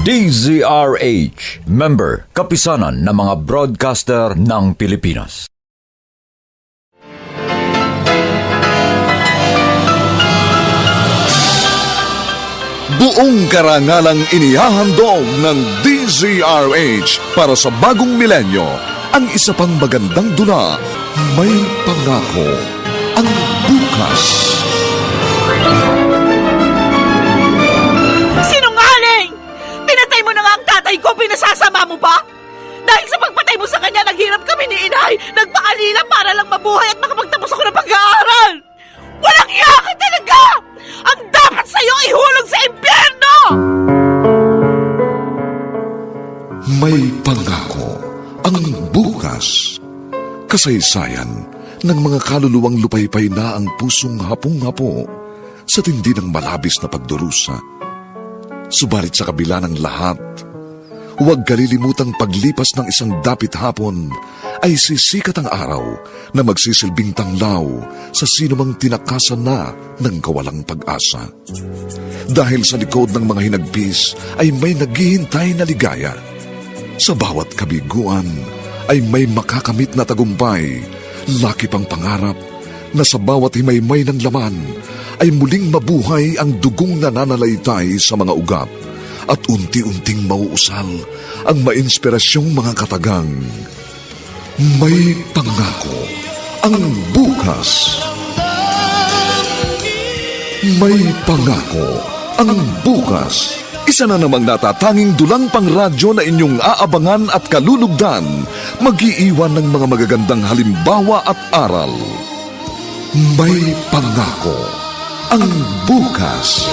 DZRH, member, kapisanan ng mga broadcaster ng Pilipinas. Buong karangalang inihahandog ng DZRH para sa bagong milenyo, ang isa pang magandang dula, May Pangako, ang bukas. Sinungaling! Pinatay mo na nga ang tatay ko, pinasasama mo pa? Dahil sa pagpatay mo sa kanya, naghirap kami ni inay. Nagpaalila para lang mabuhay at makapagtapos ako ng pag-aaral. Walang iya ka talaga! Ang dapat sa'yo ihulog sa impyerno! May Pangako, ang bukas. Kasaysayan ng mga kaluluwang lupaypay na ang pusong hapong-hapo sa tindi ng malabis na pagdurusa. Subalit sa kabila ng lahat, huwag kalilimutang paglipas ng isang dapit hapon ay sisikat ang araw na magsisilbing tanglaw sa sinumang tinakasan na ng kawalang pag-asa. Dahil sa likod ng mga hinagpis ay may naghihintay na ligaya. Sa bawat kabiguan ay may makakamit na tagumpay, laki pang pangarap na sa bawat himaymay ng laman ay muling mabuhay ang dugong nananalaytay sa mga ugat at unti-unting mauusal ang mainspirasyong mga katagang. May Pangako, ang bukas. May Pangako, ang bukas. Isa na namang natatanging dulang pangradyo na inyong aabangan at kalulugdan, mag-iiwan ng mga magagandang halimbawa at aral. May Pangako, ang bukas.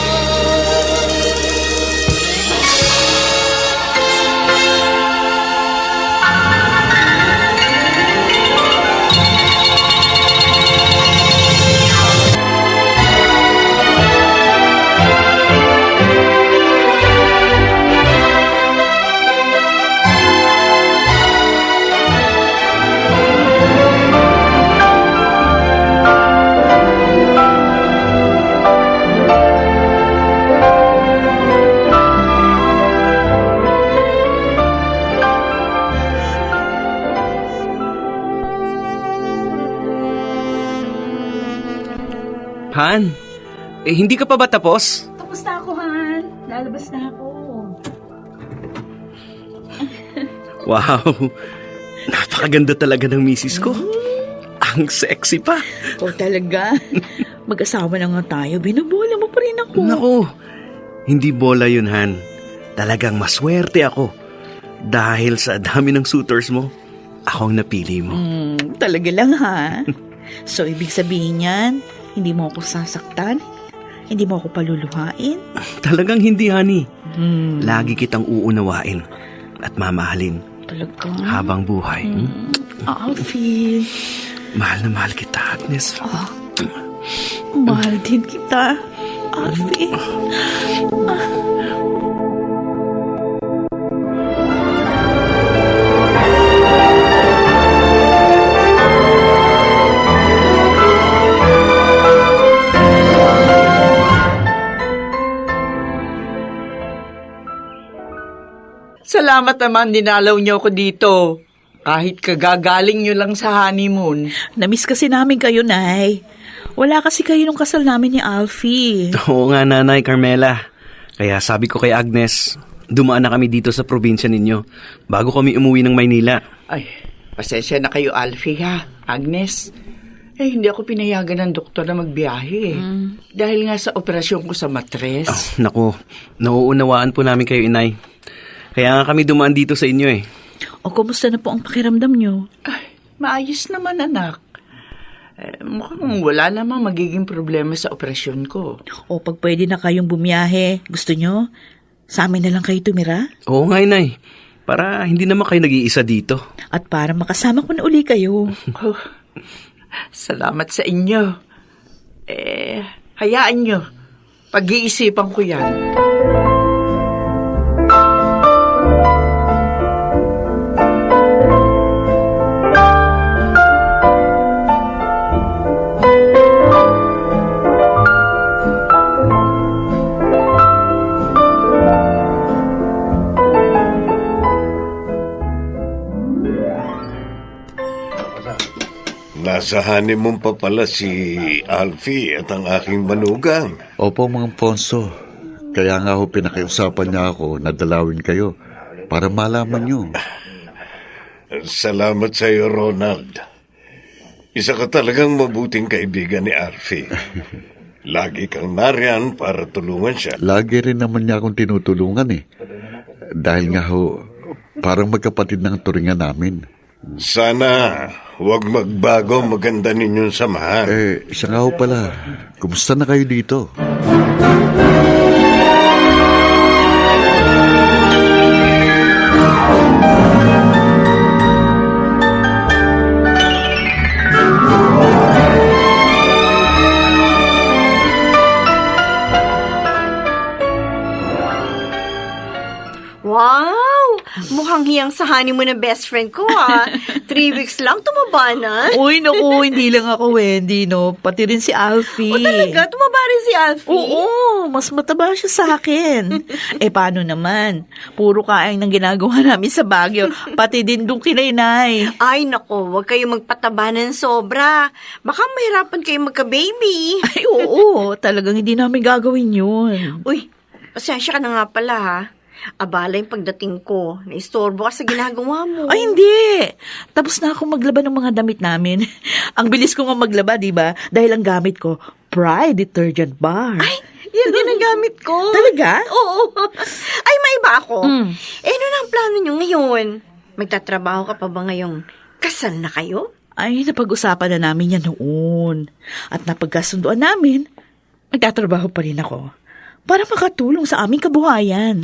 Han, hindi ka pa ba tapos? Tapos na ako, Han. Lalabas na ako. Wow, napakaganda talaga ng misis ko. Ang sexy pa. O talaga? Mag-asawa na nga tayo, binubola mo pa rin ako. Naku, hindi bola yun, Han. Talagang maswerte ako. Dahil sa dami ng suitors mo, ako ang napili mo. Talaga lang ha? So ibig sabihin yan, hindi mo ako sasaktan? Hindi mo ako paluluhain? Talagang hindi, honey. Lagi kitang uunawain at mamahalin. Talaga? Habang buhay. Alfie. Mahal na mahal kita, Agnes. Mahal din kita, Alfie. Salamat naman, dinalaw niyo ako dito. Kahit kagagaling niyo lang sa honeymoon. Namiss kasi namin kayo, Nay. Wala kasi kayo nung kasal namin ni Alfie. Oo nga, Nanay Carmela. Kaya sabi ko kay Agnes, dumaan na kami dito sa probinsya ninyo bago kami umuwi ng Maynila. Ay, pasensya na kayo, Alfie, ha? Agnes, hindi ako pinayagan ng doktor na magbiyahe. Dahil nga sa operasyon ko sa matres. Naku, nauunawaan po namin kayo, Inay. Kaya nga kami dumaan dito sa inyo eh. O, kumusta na po ang pakiramdam nyo? Ay, maayos naman, anak. Mukhang wala namang magiging problema sa operasyon ko. O, pag pwede na kayong bumiyahe, gusto nyo? Sa amin na lang kayo tumira? Oo nga, Inay. Para hindi naman kayo nag-iisa dito. At para makasama ko na uli kayo. Oh, salamat sa inyo. Hayaan nyo. Pag-iisipan ko yan. Nasa honeymoon pa pala si Alfie at ang aking manugang. Opo, Mang Ponso. Kaya nga ho pinakiusapan niya ako na dalawin kayo para malaman niyo. Salamat sa iyo, Ronald. Isa ka talagang mabuting kaibigan ni Alfie. Lagi kang nariyan para tulungan siya. Lagi rin naman niya akong tinutulungan eh. Dahil nga ho, parang magkapatid ng turingan namin. Sana huwag magbago ang maganda ninyong samahan. Siya nga ho pala. Kumusta na kayo dito? Wow! Mukhang hiyang sa honeymoon ng best friend ko, ah. 3 weeks lang, tumaba na. Uy, naku, hindi lang ako, Wendy, no? Pati rin si Alfie. O talaga? Tumaba rin si Alfie? Oo, mas mataba siya sa akin. Paano naman? Puro kain ng ginagawa namin sa Baguio. Pati din doon kay Nay. Ay, nako, huwag kayong magpataba ng sobra. Baka mahirapan kayong magka-baby. Ay, oo, talagang hindi namin gagawin yun. Uy, pasensya ka na nga pala, ha? Abala yung pagdating ko. Naistorbo ka sa ginagawa mo. Ay, hindi. Tapos na ako maglaba ng mga damit namin. Ang bilis ko nga maglaba, di ba? Dahil ang gamit ko, Pride Detergent Bar. Ay, yan din ang gamit ko. Talaga? Oo. Ay, maiba ako. Mm. Ano na ang plano nyo ngayon? Magtatrabaho ka pa ba ngayong kasal na kayo? Ay, napag-usapan na namin yan noon. At napagkasunduan namin, magtatrabaho pa rin ako para makatulong sa aming kabuhayan.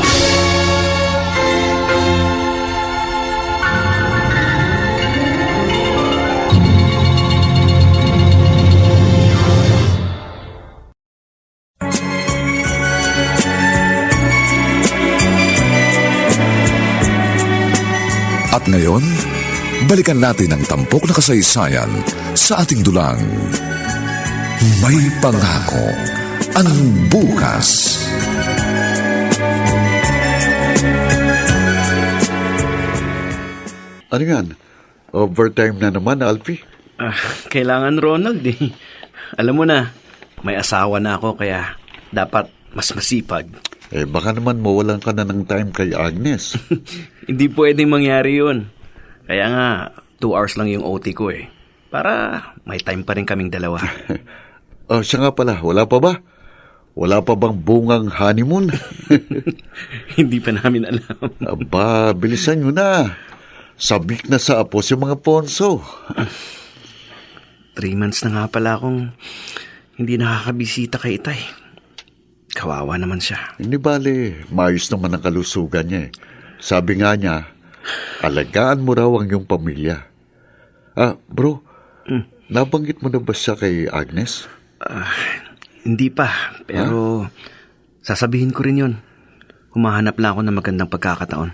At ngayon, balikan natin ang tampok na kasaysayan sa ating dulang. May pangako ang bukas. Ano yan? Overtime na naman, Alfie? Kailangan, Ronald eh. Alam mo na, may asawa na ako kaya dapat mas masipag. Baka naman mawalan ka na ng time kay Agnes. Hindi pwedeng mangyari yun. Kaya nga, 2 hours lang yung OT ko eh. Para may time pa rin kaming dalawa. Siya nga pala, wala pa ba? Wala pa bang bungang honeymoon? Hindi pa namin alam. Aba, bilisan nyo na. Sabik na sa apos yung mga Ponso. 3 months na nga pala akong hindi nakakabisita kay Itay. Kawawa naman siya. Hindi bale, maayos naman ang kalusugan niya eh. Sabi nga niya, alagaan mo raw ang iyong pamilya. Bro, nabanggit mo na ba siya kay Agnes? Hindi pa, pero sasabihin ko rin yun. Humahanap lang ako ng magandang pagkakataon.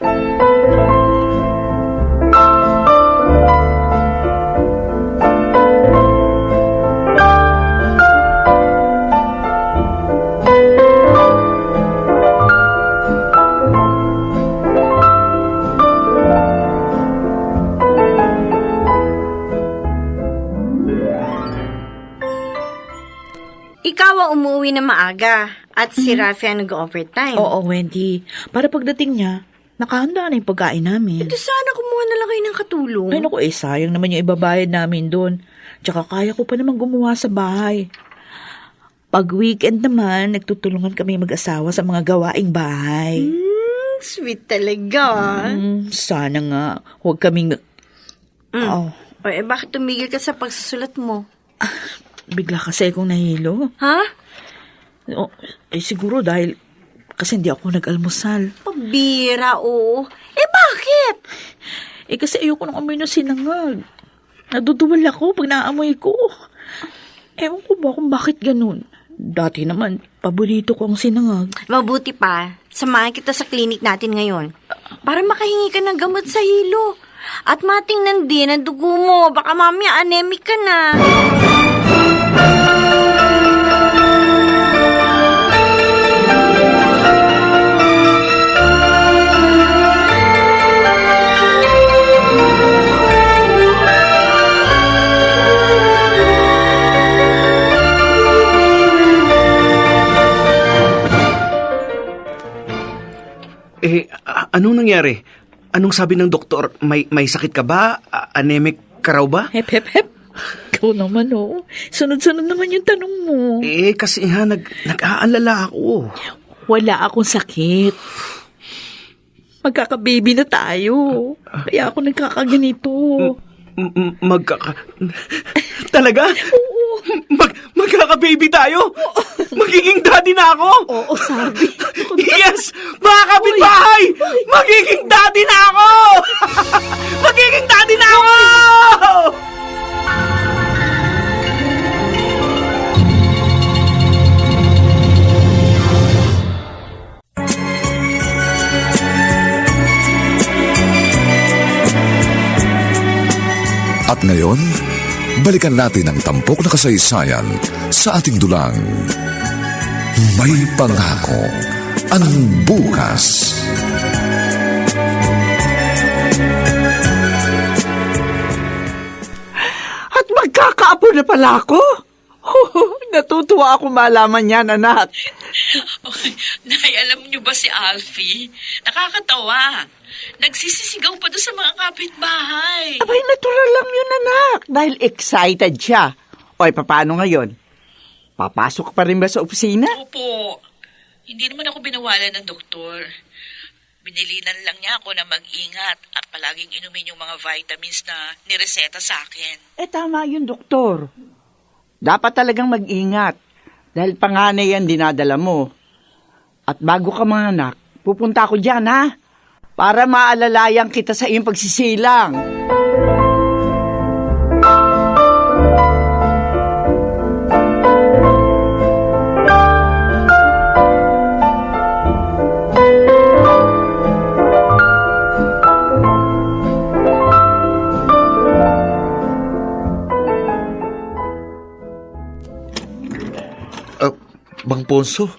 Ikaw ang umuwi na maaga at si Rafi ang nag-overtime. Oo, Wendy. Para pagdating niya, nakahanda na yung pagkain namin. Ito sana kumuha na lang kayo ng katulong. Ay, naku, sayang naman yung ibabayad namin doon. Tsaka kaya ko pa naman gumawa sa bahay. Pag weekend naman, nagtutulungan kami mag-asawa sa mga gawaing bahay. Sweet talaga. Sana nga, huwag kaming... Oh, Bakit tumigil ka sa pagsusulat mo? bigla kasi akong nahilo. Ha? Siguro dahil kasi hindi ako nag-almusal. Pabira, oo. Bakit? Kasi ayoko nang amoy ng sinangag. Naduduwal ako pag naamoy ko. Ewan ko ba kung bakit ganun. Dati naman, paborito ko ang sinangag. Mabuti pa, samahan kita sa klinik natin ngayon. Para makahingi ka ng gamot sa hilo. At matingnan din ang dugo mo. Baka mamaya anemic ka na. Anong nangyari? Anong sabi ng doktor? May sakit ka ba? Anemic ka raw ba? Hep. Ikaw naman, oh. Sunod-sunod naman yung tanong mo. Kasi nag-aalala ako. Wala akong sakit. Magkaka-baby na tayo. Kaya ako nagkakaganito. Talaga? Oo. Magkaka-baby tayo? Magiging daddy na ako? Oo, sabi. Yes! Mga kapitbahay! Magiging daddy na ako! Magiging daddy na ako! At ngayon, balikan natin ang tampok na kasaysayan sa ating dulang. May pangako ang bukas. At magkakaapo na pala ako? Natutuwa ako malaman yan, anak. Nay, alam niyo ba si Alfie? Nakakatawa. Nagsisisigaw pa doon sa mga kapitbahay. Abay, natural lang yun, anak. Dahil excited siya. Oy, paano ngayon? Papasok pa rin ba sa opisina? Opo. Hindi naman ako binawalan ng doktor. Binilinan lang niya ako na mag-ingat at palaging inumin yung mga vitamins na nireseta sa akin. Tama yun, doktor. Dapat talagang mag-ingat. Dahil panganay yan dinadala mo. At bago ka manganak, pupunta ako dyan, ha? Para maalalayan kita sa iyong pagsisilang. Mang Ponso,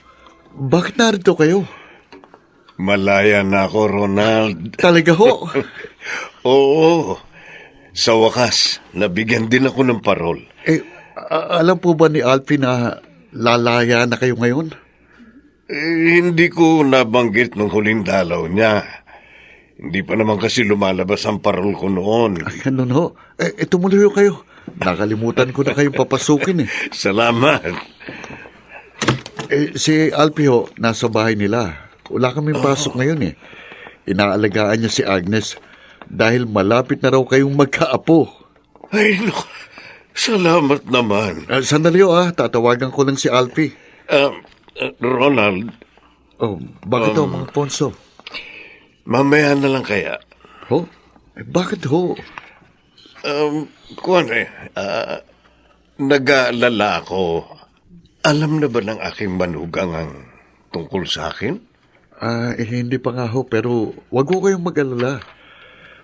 bakit narito kayo? Malaya na ako, Ronald. Talaga ho? Oo. Sa wakas, nabigyan din ako ng parol. Alam po ba ni Alfie na lalaya na kayo ngayon? Hindi ko nabanggit nung huling dalaw niya. Hindi pa naman kasi lumalabas ang parol ko noon. Ganun ho. Tumuloy ho kayo. Nakalimutan ko na kayong papasukin eh. Salamat. Si Alfie ho, nasa bahay nila. Wala kaming pasok ngayon eh. Inaalagaan niya si Agnes dahil malapit na raw kayong magkaapo. Ay, no. Salamat naman. Sandali ho tatawagan ko lang si Alfie. Ronald. Oh, bakit ho, Mang Ponso? Mamaya na lang kaya. Ho? Bakit ho? Nag-aalala ako. Alam na ba ng aking manugang ang tungkol sa akin? Hindi pa nga ho, pero wag ho kayong mag-alala.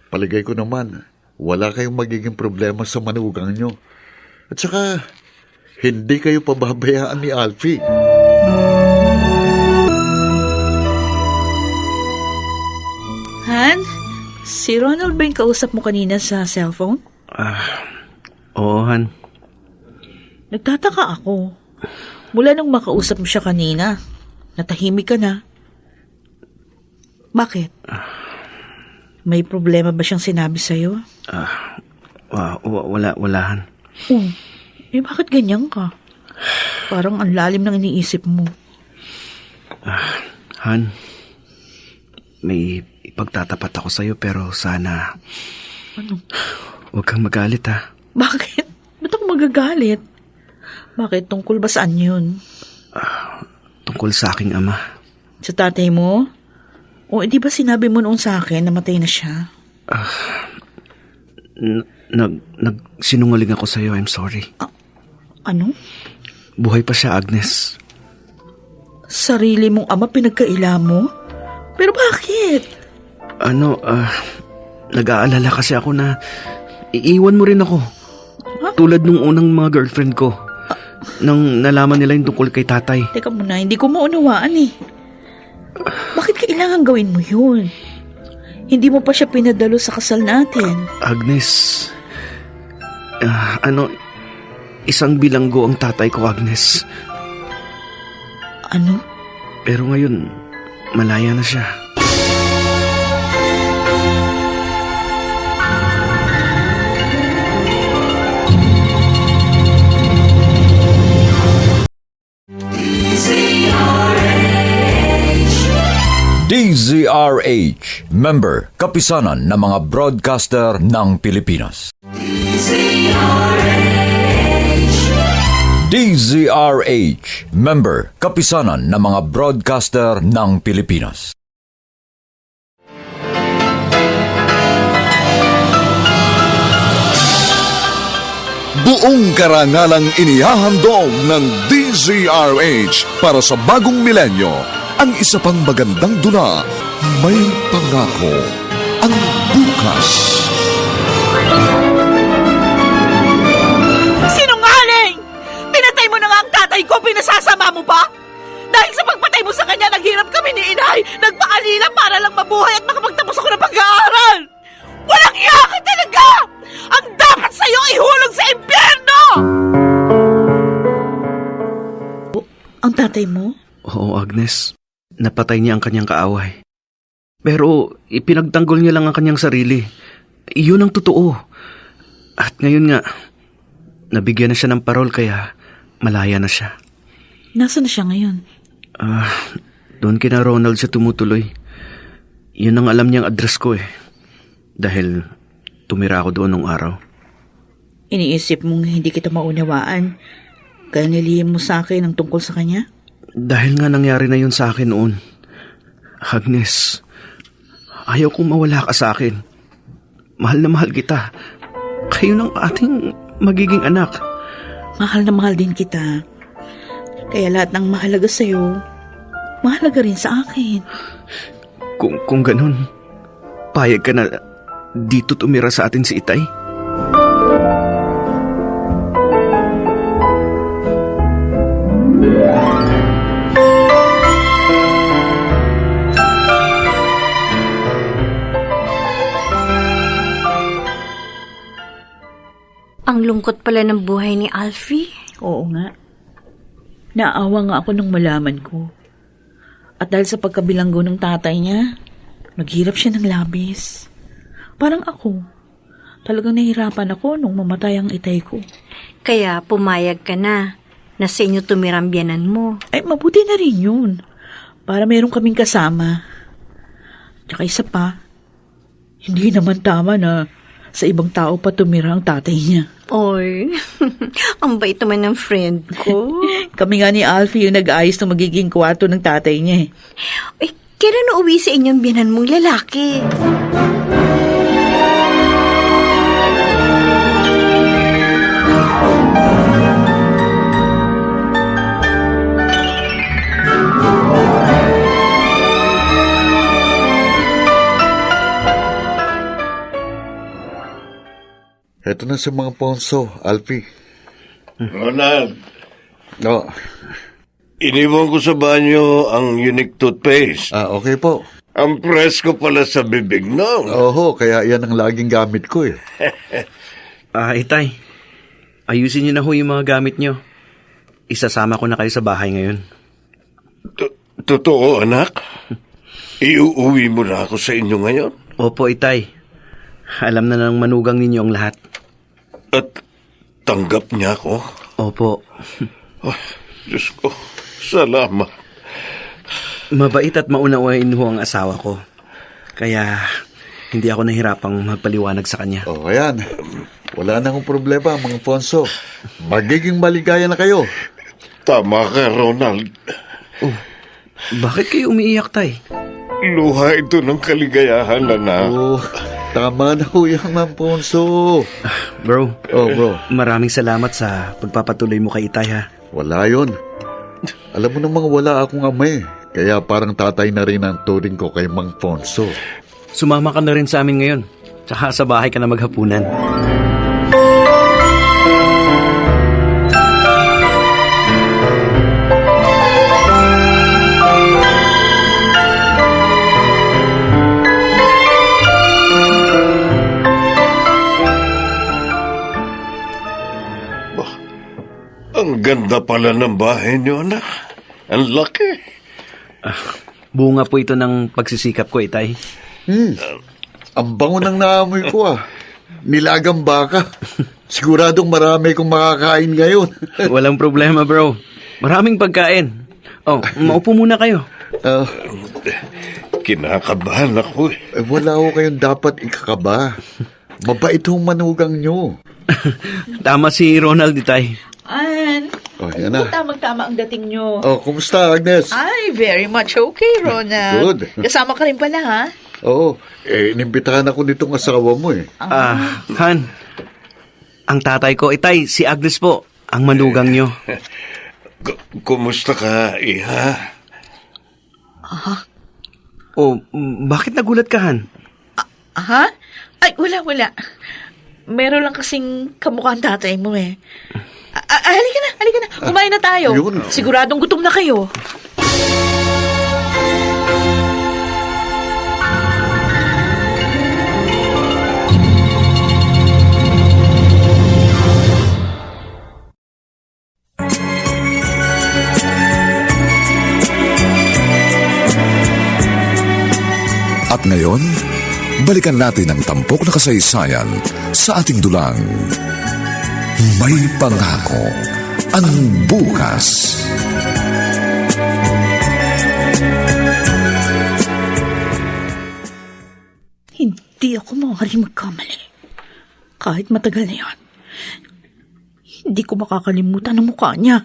Paligay ko naman, wala kayong magiging problema sa manugang nyo. At saka, hindi kayo pababayaan ni Alfie. Han, si Ronald ba yung kausap mo kanina sa cellphone? Oo, Han. Nagtataka ako. Mula nung makausap mo siya kanina, natahimik ka na. Bakit? May problema ba siyang sinabi sa'yo? Wala, Han. Bakit ganyan ka? Parang ang lalim ng iniisip mo. Han, may ipagtatapat ako sa'yo pero sana... Ano? Huwag kang magalit, ha? Bakit? Ba't ako magagalit? Bakit? Tungkol ba saan yun? Tungkol sa aking ama. Sa tatay mo? O hindi ba sinabi mo noon sa akin na matay na siya? Nagsinungaling ako sa'yo, I'm sorry. Ano? Buhay pa siya, Agnes. Sarili mong ama pinagkaila mo? Pero bakit? Nag-aalala kasi ako na iiwan mo rin ako. Tulad nung unang mga girlfriend ko. Nang nalaman nila yung tungkol kay tatay. Teka muna, hindi ko maunawaan eh. Bakit kailangan gawin mo yun? Hindi mo pa siya pinadalo sa kasal natin. Agnes, isang bilanggo ang tatay ko, Agnes. Ano? Pero ngayon, malaya na siya. DZRH, member, kapisanan ng mga broadcaster ng Pilipinas. DZRH, member, kapisanan ng mga broadcaster ng Pilipinas. Buong karangalang inihahandog ng DZRH para sa bagong milenyo ang isa pang magandang dula, May Pangako, ang bukas. Sinungaling! Pinatay mo na nga ang tatay ko, pinasasama mo pa? Dahil sa pagpatay mo sa kanya, naghirap kami ni inay. Nagpaalila para lang mabuhay at makapagtapos ako ng pag-aaral. Walang iya ka talaga! Ang dapat sa'yo ihulog sa impyerno! Ang tatay mo? Oo, Agnes. Napatay niya ang kanyang kaaway. Pero ipinagtanggol niya lang ang kanyang sarili. Iyon ang totoo. At ngayon nga, nabigyan na siya ng parol kaya malaya na siya. Nasaan na siya ngayon? Doon kina Ronald siya tumutuloy. Yun ang alam niyang address ko eh. Dahil tumira ako doon nung araw. Iniisip mong hindi kita maunawaan, kaya nilihim mo sa akin ang tungkol sa kanya? Dahil nga nangyari na yun sa akin noon. Agnes, ayaw kong mawala ka sa akin. Mahal na mahal kita. Kayo ng ating magiging anak. Mahal na mahal din kita. Kaya lahat ng mahalaga sa'yo, mahalaga rin sa akin. Kung ganun, payag ka na dito tumira sa atin si Itay? Ang lungkot pala ng buhay ni Alfie. Oo nga. Naawa nga ako nung malaman ko. At dahil sa pagkabilanggo ng tatay niya, naghirap siya ng labis. Parang ako. Talagang nahirapan ako nung mamatay ang itay ko. Kaya pumayag ka na sa inyo tumirang biyanan mo. Ay, mabuti na rin yun. Para meron kaming kasama. Tsaka isa pa, hindi naman tama na sa ibang tao pa tumira ang tatay niya. Oy, ang bait naman ng friend ko. Kami nga ni Alfie yung nag-ayos ng magiging kwarto ng tatay niya. Uy, kailan uuwi sa inyong biyanan mong lalaki? Eto na si mga Ponso, Alfie. Ronald, No. iniwan ko sa banyo ang unique toothpaste. Okay po. Ang presko pala sa bibig no. Oho, kaya yan ang laging gamit ko eh. Itay, ayusin niyo na ho yung mga gamit niyo. Isasama ko na kayo sa bahay ngayon. Totoo, anak? Iuuwi mo na ako sa inyo ngayon? Opo, Itay. Alam na ng manugang ninyo ang lahat. At tanggap niya ako? Opo. Oh, Diyos ko, salamat. Mabait at maunawain ho ang asawa ko. Kaya hindi ako nahirapang magpaliwanag sa kanya. Ayan. Wala na akong problema, mga Ponso. Magiging maligaya na kayo. Tama ka, Ronald. Bakit kayo umiiyak, Tay? Luha ito ng kaligayahan, anak. Tama na ho yan, mga Ponso. Bro. Bro. Maraming salamat sa pagpapatuloy mo kay Itay, ha? Wala yun. Alam mo namang wala akong amay. Kaya parang tatay na rin ang turing ko kay Mang Ponso. Sumama ka na rin sa amin ngayon. Tsaka sa bahay ka na maghapunan. Ang ganda pala ng bahay niyo, anak. Ang laki. Bunga po ito ng pagsisikap ko, Itay. Ang bango ng naamoy ko Nilagang baka. Siguradong marami kong makakain ngayon. Walang problema, bro. Maraming pagkain. Maupo muna kayo. Kinakabahan ako eh. Wala ho kayong dapat ikakaba. Mabait hong manugang nyo. Tama si Ronald, Itay. An, Oh, yan na. tamang-tama ang dating nyo. Oh, kumusta, Agnes? Ay, very much okay, Ronald. Good. Kasama ka rin pala, ha? Oo, inimbitahan ako nitong asawa mo eh. Han, ang tatay ko, Itay, si Agnes po, ang manugang nyo. Kumusta ka, Iha? Oh, bakit nagulat ka, Han? Ha? Ay, wala. Meron lang kasing kamukha ang tatay mo eh. Halika na. Kumain na tayo. Yun. Siguradong gutom na kayo. At ngayon, balikan natin ang tampok na kasaysayan sa ating dulang. May pangako ang bukas. Hindi ako maaaring magkamali. Kahit matagal na yan. Hindi ko makakalimutan ang mukha niya.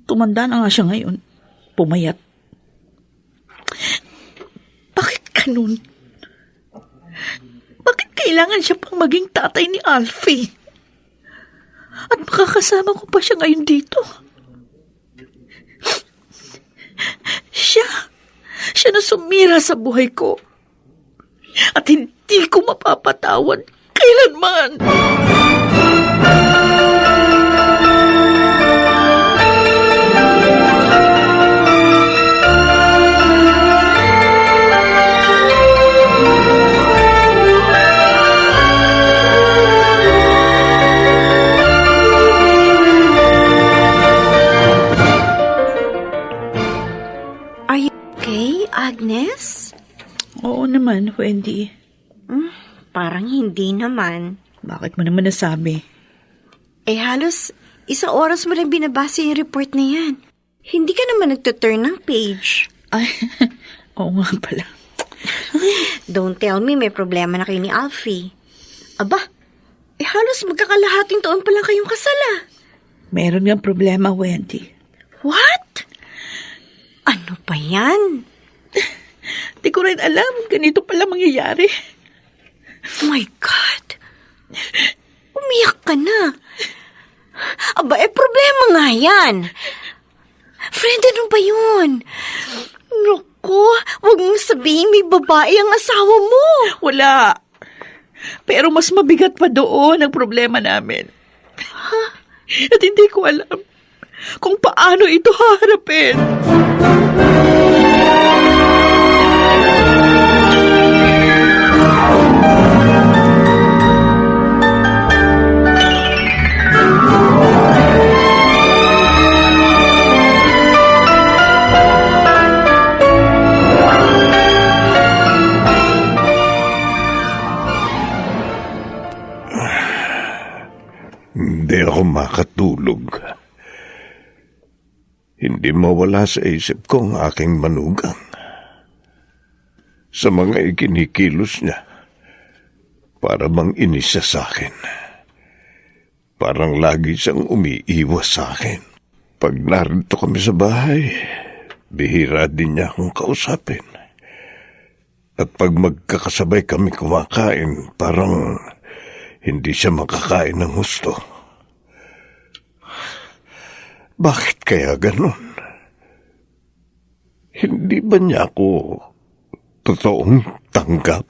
Tumanda na nga siya ngayon. Pumayat. Bakit ganun? Bakit kailangan siya pang maging tatay ni Alfie? At makakasama ko pa siya ngayon dito? Siya na sumira sa buhay ko. At hindi ko mapapatawad kailanman. Are you okay, Agnes? Oo naman, Wendy. Parang hindi naman. Bakit mo naman nasabi? Eh halos isang oras mo lang binabasa yung report na yan. Hindi ka naman nagtuturn ng page. Ay, oo nga pala. Don't tell me may problema na kayo ni Alfie. Aba, eh halos magkakalahating taon pa lang kayong kasala. Meron nga problema, Wendy. What? Ano pa yan? Di ko rin alam, ganito pala mangyayari. Oh my God. Umiyak ka na. Aba, problema nga yan. Friend, ano ba yun? Naku, huwag mong sabihin may babae ang asawa mo. Wala. Pero mas mabigat pa doon ang problema namin. At hindi ko alam kung paano ito haharapin. Hindi ako makatulog. Hindi mawala sa isip ko ang aking manugang. Sa mga ikinikilos niya, para bang inis siya sa akin. Parang lagi siyang umiiwas sa akin. Pag narito kami sa bahay, bihira din niya akong kausapin. At pag magkakasabay kami kumakain, parang hindi siya makakain ng husto. Bakit kaya ganun? Hindi ba niya ako totoong tanggap?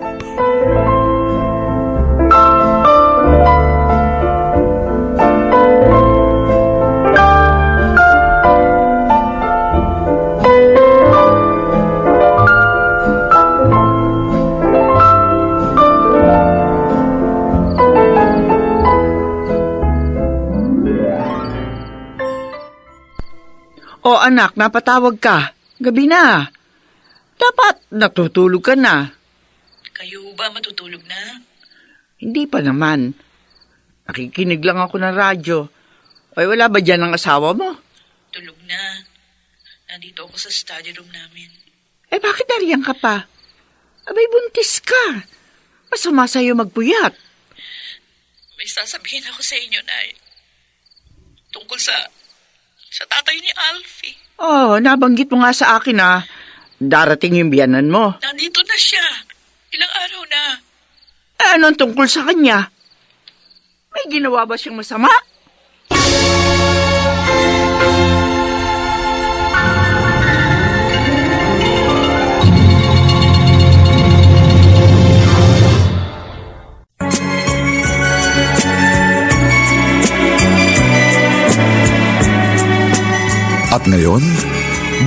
O anak, napatawag ka. Gabi na. Dapat natutulog ka na. Kayo ba matutulog na? Hindi pa naman. Nakikinig lang ako ng radyo. Ay, wala ba dyan ang asawa mo? Tulog na. Nandito ako sa study room namin. Bakit nariyan ka pa? Abay, buntis ka. Masama sa'yo magpuyat. May sasabihin ako sa inyo, Nay. Tungkol sa tatay ni Alfie. Oh, nabanggit mo nga sa akin darating yung biyanan mo. Nandito na siya. Ilang araw na. Anong tungkol sa kanya? May ginawa ba siyang masama? At ngayon,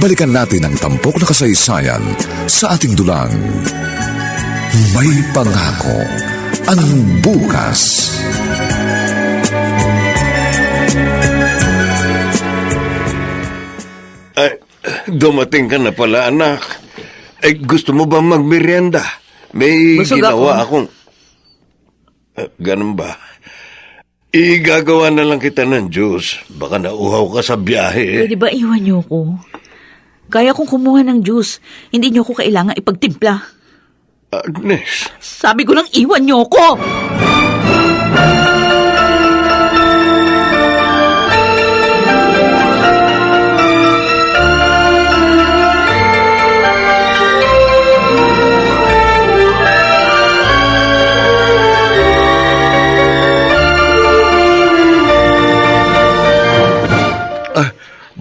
balikan natin ang tampok na kasaysayan sa ating dulang. May pangako ang bukas. Ay, dumating ka na pala, anak. Ay, gusto mo ba magmerienda? May Busog ginawa ako. akong... ganun ba? Igagawa na lang kita ng juice. Baka nauhaw ka sa biyahe. Pwede ba iwan niyo ko? Kaya kong kumuha ng juice. Hindi niyo ko kailangan ipagtimpla. Agnes, Sabi ko lang iwan niyo ko!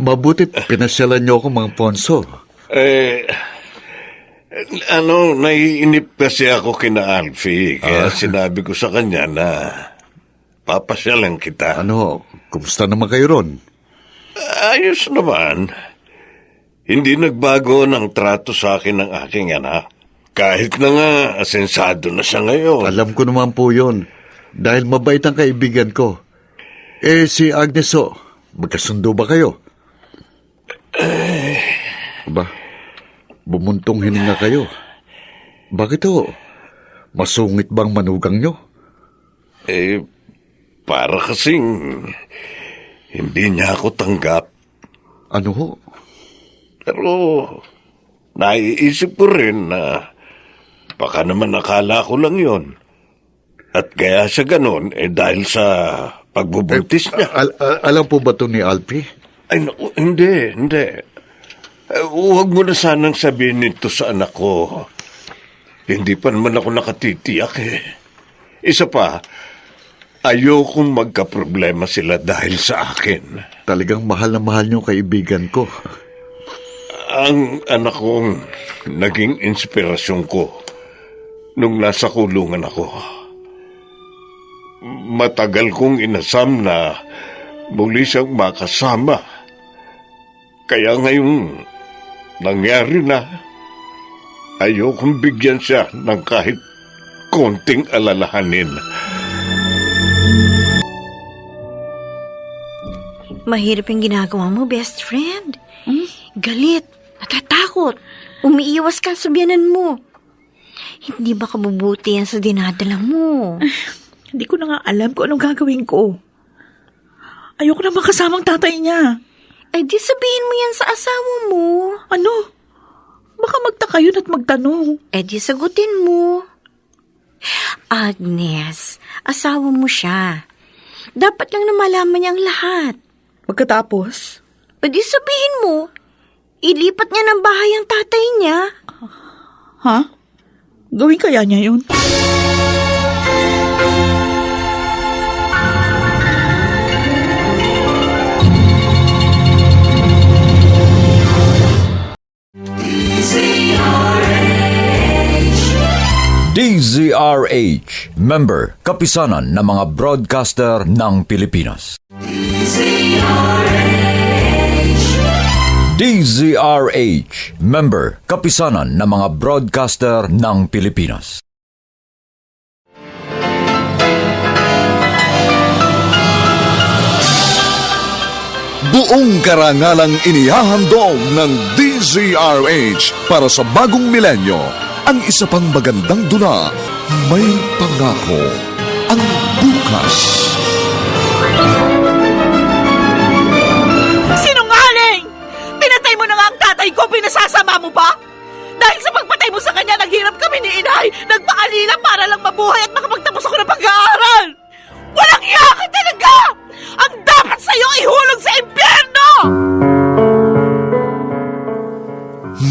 Mabutit pinasyalan niyo ako, Mang Ponso. naiinip kasi ako kina Alfie. Kaya sinabi ko sa kanya na papasyalan kita. Kumusta naman kayo ron? Ayos naman. Hindi nagbago ng trato sa akin ng aking anak. Kahit na nga asensado na siya ngayon. Alam ko naman po yun. Dahil mabait ang kaibigan ko. Si Agnes, magkasundo ba kayo? Ba, bumuntong hininga kayo. Bakit masungit bang manugang nyo? Para kasing hindi niya ako tanggap. Ano ho? Pero naiisip ko rin na baka naman akala ko lang yon. At kaya siya ganun dahil sa pagbubuntis niya. Alam po ba ito ni Alfie? Ay, naku, hindi. Huwag mo na sanang sabihin nito sa anak ko. Hindi pa naman ako nakatitiyak Isa pa, ayokong magkaproblema sila dahil sa akin. Talagang mahal na mahal niyo kaibigan ko. Ang anak kong naging inspirasyon ko nung nasa kulungan ako. Matagal kong inasam na muli siyang makasama. Kaya ngayong nangyari na, ayokong bigyan siya ng kahit konting alalahanin. Mahirap yung ginagawa mo, best friend. Galit, natatakot, umiiwas ka sa biyanan mo. Hindi ba kabubuti yan sa dinadala mo? Hindi ko na nga alam kung anong gagawin ko. Ayoko na makasamang tatay niya. Ay, di sabihin mo yan sa asawa mo. Ano? Baka magtaka yun at magtanong. Eh, di sagutin mo. Agnes, asawa mo siya. Dapat lang na malaman niya ang lahat. Pagkatapos? Eh, di sabihin mo, ilipat niya ng bahay ang tatay niya. Ha? Gawin kaya niya yun? DZRH, member, kapisanan ng mga broadcaster ng Pilipinas. DZRH, member, kapisanan ng mga broadcaster ng Pilipinas. Buong karangalang inihahandog ng DZRH para sa bagong milenyo. Ang isa pang magandang dula, may pangako ang bukas. Sinungaling! Pinatay mo na nga ang tatay ko, pinasasama mo pa? inay! Nagpaalila para lang mabuhay at makapagtapos ako ng pag-aaral! Walang iya ka talaga! Ang dapat sa'yo ihulog sa impyerno!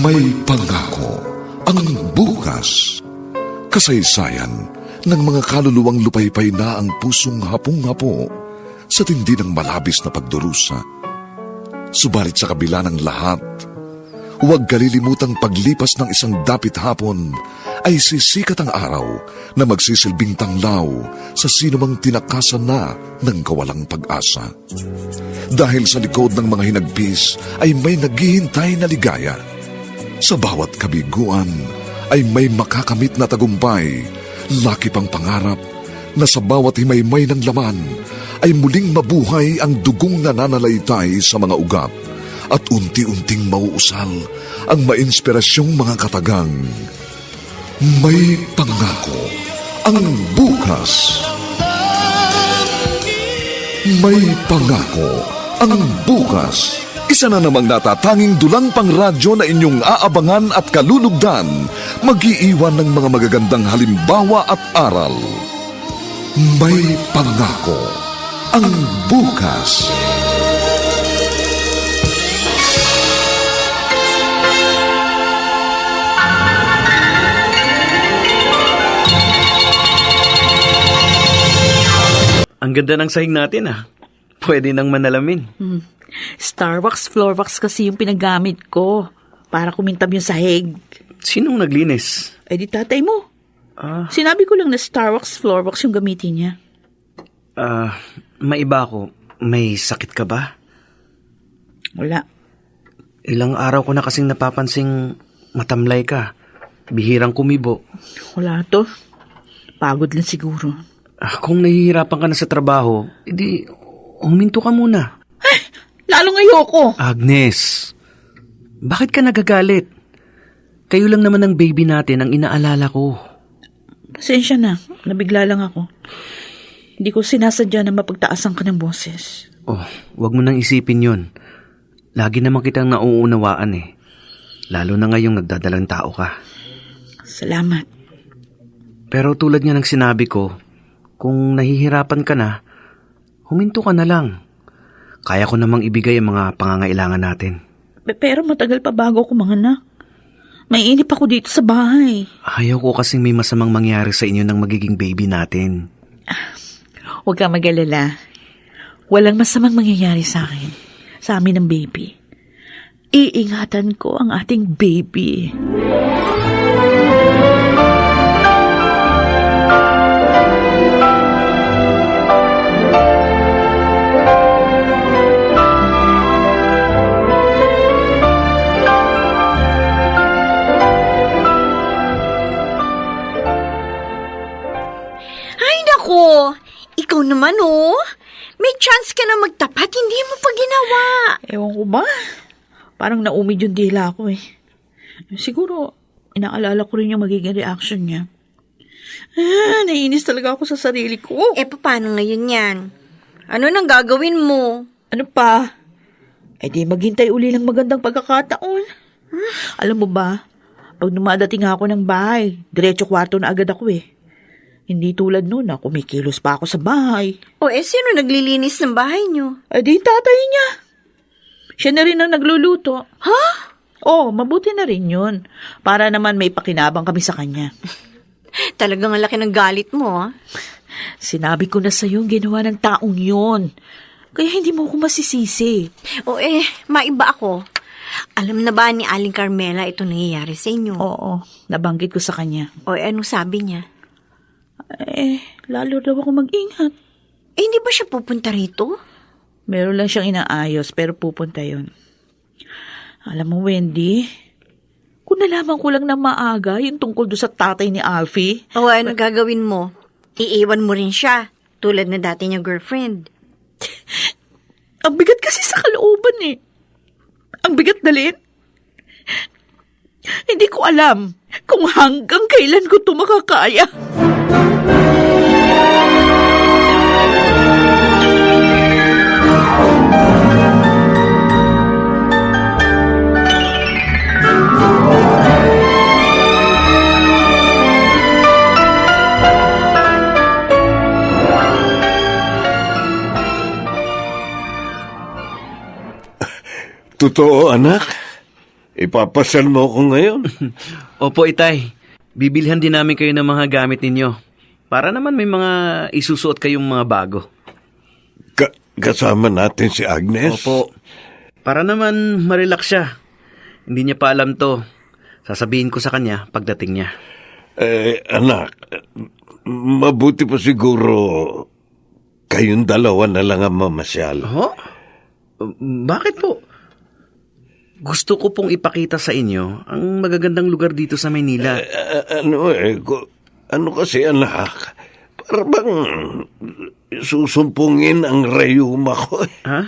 May pangako ang bukas. Kasaysayan ng mga kaluluwang lupaypay na ang pusong hapong-hapo sa tindi ng malabis na pagdurusa. Subalit sa kabila ng lahat, huwag kalilimutang paglipas ng isang dapit hapon ay sisikat ang araw na magsisilbing tanglaw sa sinumang tinakasan na ng kawalang pag-asa. Dahil sa likod ng mga hinagpis ay may naghihintay na ligaya. Sa bawat kabiguan ay may makakamit na tagumpay, laki pang pangarap na sa bawat himaymay ng laman ay muling mabuhay ang dugong nananalaytay sa mga ugat at unti-unting mauusal ang mainspirasyong mga katagang. May pangako ang bukas. May pangako ang bukas. Isa na namang natatanging dulang pangradyo na inyong aabangan at kalulugdan, mag-iiwan ng mga magagandang halimbawa at aral. May pangako ang bukas. Ang ganda ng sahig natin Pwede nang manalamin. Starwax, floorwax kasi yung pinagamit ko para kumintab yung sahig. Sinong naglinis? Eh di tatay mo. Sinabi ko lang na Starwax, floorwax yung gamitin niya. Maiba ako. May sakit ka ba? Wala. Ilang araw ko na kasing napapansing matamlay ka. Bihirang kumibo. Wala to. Pagod lang siguro. Kung nahihirapan ka na sa trabaho, edi huminto ka muna. Lalong ayoko. Agnes, bakit ka nagagalit? Kayo lang naman ang baby natin ang inaalala ko. Pasensya na. Nabigla lang ako. Hindi ko sinasadya na mapagtaasan ka ng boses. Wag mo nang isipin yun. Lagi naman kitang nauunawaan Lalo na ngayong nagdadalang tao ka. Salamat. Pero tulad nga ng sinabi ko, kung nahihirapan ka na, huminto ka na lang. Kaya ko namang ibigay ang mga pangangailangan natin. Pero matagal pa bago ako manganak. May inip ako dito sa bahay. Ayaw ko kasing may masamang mangyari sa inyo ng magiging baby natin. Huwag kang mag-alala. Walang masamang mangyayari sa akin. Sa amin ng baby. Iingatan ko ang ating baby. Ikaw naman may chance ka na magtapat, hindi mo pa ginawa. Ewan ko ba? Parang naumid yung dila ko Siguro, inaalala ko rin yung magiging reaction niya. Naiinis talaga ako sa sarili ko. Paano ngayon yan? Ano nang gagawin mo? Ano pa? Di maghintay uli ng magandang pagkakataon. Alam mo ba, pag dumadating ako ng bahay, diretso kwarto na agad ako Hindi tulad noon na kumikilos pa ako sa bahay. Sino naglilinis ng bahay niyo? Di tatay niya. Siya na rin ang nagluluto. Ha? Mabuti na rin yun. Para naman may pakinabang kami sa kanya. Talagang ang laki ng galit mo, Sinabi ko na sa'yo ang ginawa ng taong yun. Kaya hindi mo ako masisisi. Maiba ako. Alam na ba ni Aling Carmela ito nangyayari sa inyo? Oo, nabanggit ko sa kanya. Anong sabi niya? Lalo daw ako mag-ingat. Hindi ba siya pupunta rito? Meron lang siyang inaayos, pero pupunta yun. Alam mo, Wendy, kung nalaman ko lang na maaga yung tungkol doon sa tatay ni Alfie. Ano gagawin mo? Iiwan mo rin siya, tulad na dati niyang girlfriend. Ang bigat kasi sa kalooban Ang bigat dalhin. Hindi ko alam kung hanggang kailan ko ito makakaya. Totoo, anak? Ipapasal mo ako ngayon? Opo, Itay. Bibilhan din namin kayo ng mga gamit ninyo. Para naman may mga isusuot kayong mga bago. Kasama natin si Agnes? Opo. Para naman marelax siya. Hindi niya pa alam to. Sasabihin ko sa kanya pagdating niya. Anak, mabuti pa siguro kayong dalawa na lang ang mamasyal. Ho? Bakit po? Gusto ko pong ipakita sa inyo ang magagandang lugar dito sa Maynila. Ano kasi anak, para bang susumpungin ang rayuma ko. Ha?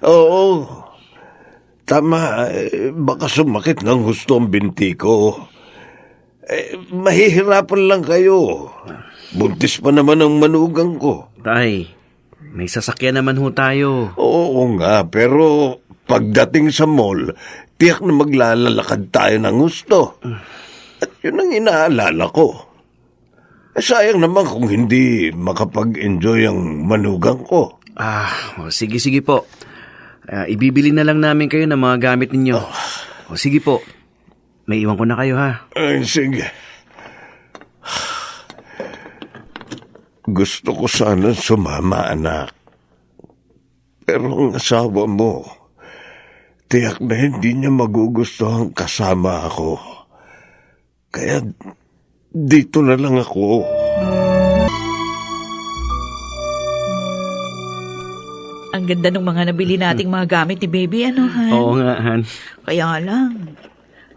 Oo. Tama, baka sumakit ng husto ang binti ko. Mahihirapan lang kayo. Buntis pa naman ang manugang ko. Tay, may sasakyan naman ho tayo. Oo nga, pero pagdating sa mall, tiyak na maglalalakad tayo ng gusto. At yun ang inaalala ko. Sayang naman kung hindi makapag-enjoy ang manugang ko. Sige po. Ibibili na lang namin kayo ng mga gamit ninyo. Sige po. May iwan ko na kayo, ha? Sige. Gusto ko sana sumama, anak. Pero ang asawa mo, tiyak na hindi niya magugustuhan kasama ako. Kaya dito na lang ako. Ang ganda ng mga nabili nating mga gamit ni baby, ano, Han? Oo nga, Han. Kaya nga lang,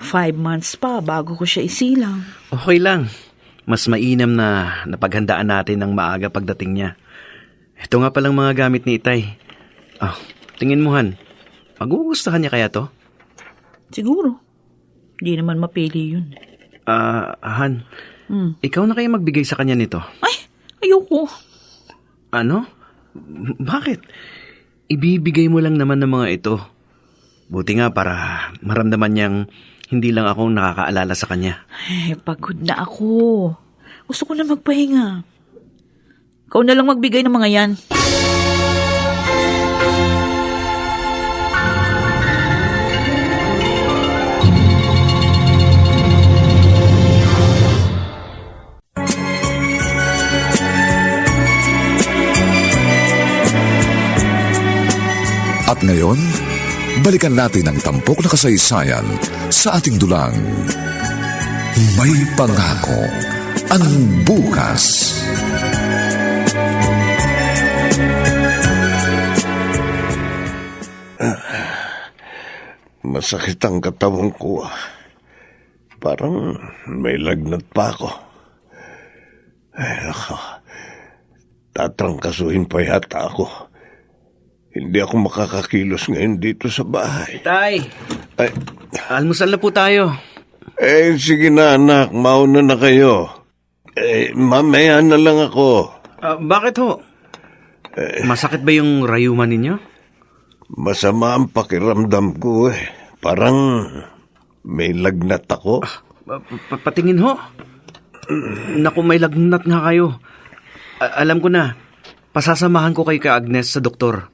5 months pa bago ko siya isilang. Okay lang. Mas mainam na napaghandaan natin ng maaga pagdating niya. Ito nga palang mga gamit ni Itay. Tingin mo, Han. Magugustuhan niya kaya to? Siguro. Hindi naman mapili yun. Han. Ikaw na kaya magbigay sa kanya nito? Ay, ayoko. Ano? Bakit? Ibibigay mo lang naman ng mga ito. Buti nga para maramdaman niyang hindi lang akong nakakaalala sa kanya. Pagod na ako. Gusto ko na magpahinga. Ikaw na lang magbigay ng mga yan. At ngayon, balikan natin ang tampok na kasaysayan sa ating dulang. May pangako ang bukas. Masakit ang katawan ko. Parang may lagnat pa ako. Nako. Tatrangkasuhin pa yata ako. Hindi ako makakakilos ngayon dito sa bahay. Tay! Almusal na po tayo. Sige na anak, mauna na kayo. Mamaya na lang ako. Bakit ho? Masakit ba yung rayuma ninyo? Masama ang pakiramdam ko . Parang may lagnat ako. Patingin ho. Naku, may lagnat nga kayo. Alam ko na. Pasasamahan ko kayo kay Agnes sa doktor.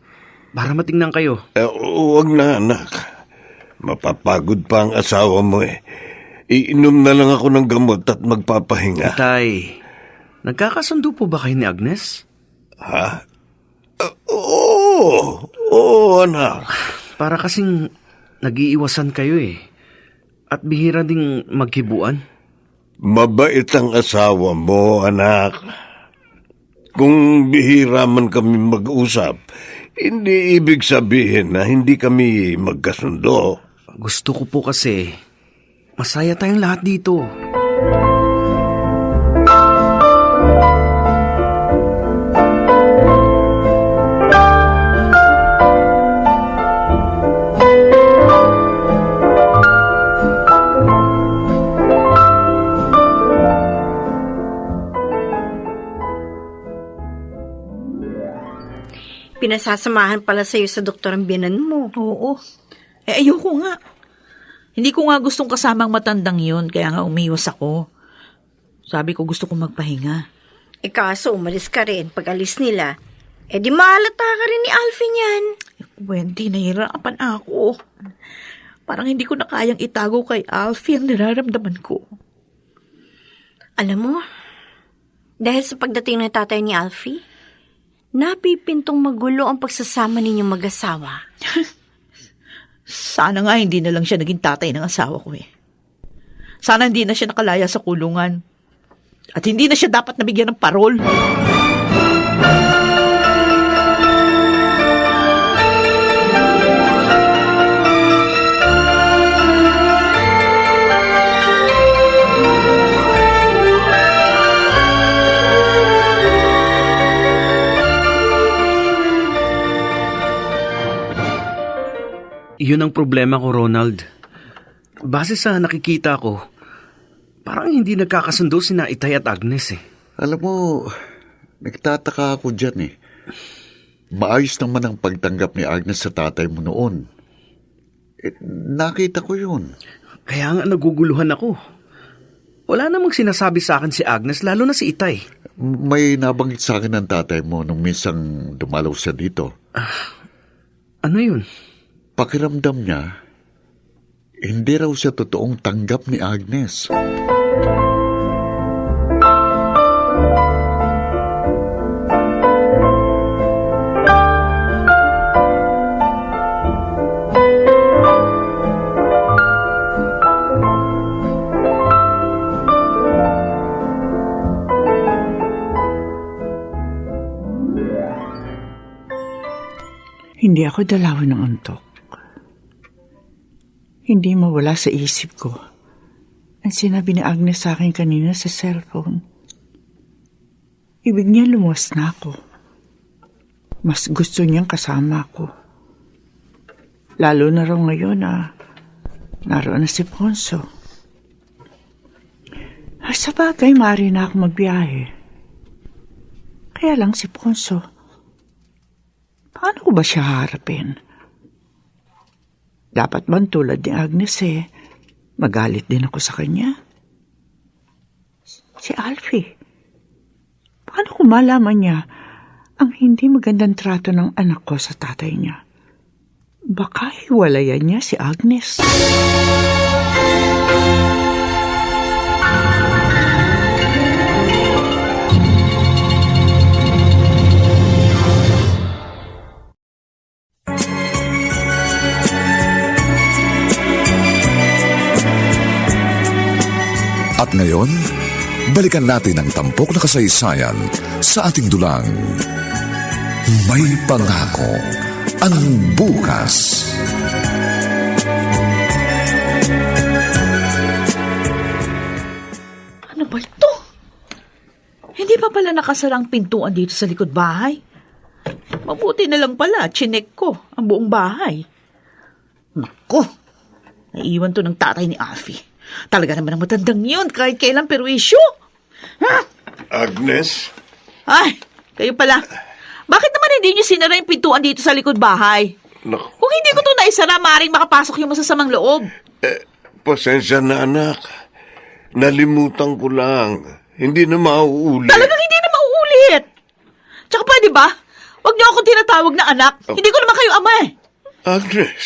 Para matingnan kayo. Huwag na, anak. Mapapagod pa ang asawa mo . Iinom na lang ako ng gamot at magpapahinga. Tay, nagkakasundo po ba kayo ni Agnes? Ha? Oo, anak. Para kasing nag-iiwasan kayo . At bihira ding maghibuan. Mabait ang asawa mo, anak. Kung bihira man kami mag-usap, hindi ibig sabihin na hindi kami magkasundo. Gusto ko po kasi masaya tayong lahat dito. Pinasasamahan pala sa'yo sa doktor ang biyanan mo. Oo. Ayoko nga. Hindi ko nga gustong kasamang matandang yun, kaya nga umiwas ako. Sabi ko gusto kong magpahinga. Kaso umalis ka rin pag alis nila. Eh di mahalata ka rin ni Alfie niyan. Wendy, nahihirapan ako. Parang hindi ko na kayang itago kay Alfie ang nararamdaman ko. Alam mo, dahil sa pagdating ng tatay ni Alfie, napipintong magulo ang pagsasama ninyong mag-asawa. Sana nga hindi na lang siya naging tatay ng asawa ko eh. Sana hindi na siya nakalaya sa kulungan. At hindi na siya dapat nabigyan ng parol. Yun ang problema ko, Ronald. Base sa nakikita ko, parang hindi nagkakasundo sina Itay at Agnes eh. Alam mo, nagtataka ako dyan eh. Maayos naman ang pagtanggap ni Agnes sa tatay mo noon. Nakita ko yun. Kaya nga naguguluhan ako. Wala namang sinasabi sa akin si Agnes, lalo na si Itay. May nabanggit sa akin ng tatay mo nung minsang dumalaw siya dito. Ano yun? Pakiramdam niya, hindi raw siya totoong tanggap ni Agnes. Hindi ako dalawin ng antok. Hindi mawala sa isip ko ang sinabi ni Agnes sa akin kanina sa cellphone. Ibig niya lumuwas na ako. Mas gusto niyang kasama ako. Lalo na raw ngayon na naroon na si Ponso. Sa bagay, maaari na ako magbiyahe. Kaya lang si Ponso, paano ko ba siya harapin? Dapat man tulad ni Agnes magalit din ako sa kanya. Si Alfie, paano ko malaman niya ang hindi magandang trato ng anak ko sa tatay niya? Baka hiwalayan niya si Agnes. At ngayon, balikan natin ang tampok na kasaysayan sa ating dulang. May pangako ang bukas. Ano ba ito? Hindi pa pala nakasarang pintuan dito sa likod bahay. Mabuti na lang pala, chinek ko ang buong bahay. Naku, naiiwan to ng tatay ni Alfie. Talaga naman ang matandang yun, kahit kailan perwisyo. Ha? Agnes? Ay, kayo pala. Bakit naman hindi niyo sinara yung pintuan dito sa likod bahay? Naku, Kung hindi ko to naisara, maaaring makapasok yung masasamang loob. pasensya na anak. Nalimutan ko lang. Hindi na mauulit. Talagang hindi na mauulit. Tsaka pwede ba? Huwag niyo akong tinatawag na anak. Hindi ko naman kayo ama eh. Agnes,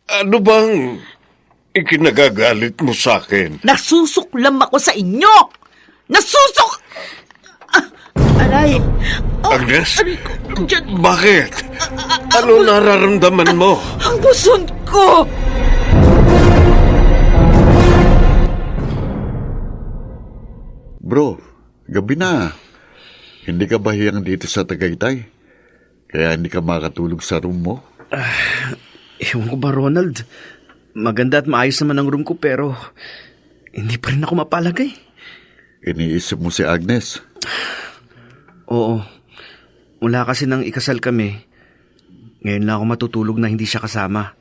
ano bang ikinagagalit mo sa akin? Nasusuklam ako sa inyo! Aray! Agnes, aray ko, dyan. bakit? Ano nararamdaman mo? Ang buson ko! Bro, gabi na. Hindi ka ba hiyang dito sa Tagaytay? Kaya hindi ka makatulog sa room mo? Ewan ko ba, Ronald? Maganda at maayos naman ang room ko pero hindi pa rin ako mapalagay. Iniisip mo si Agnes? Oo. Mula kasi nang ikasal kami, ngayon lang ako matutulog na hindi siya kasama.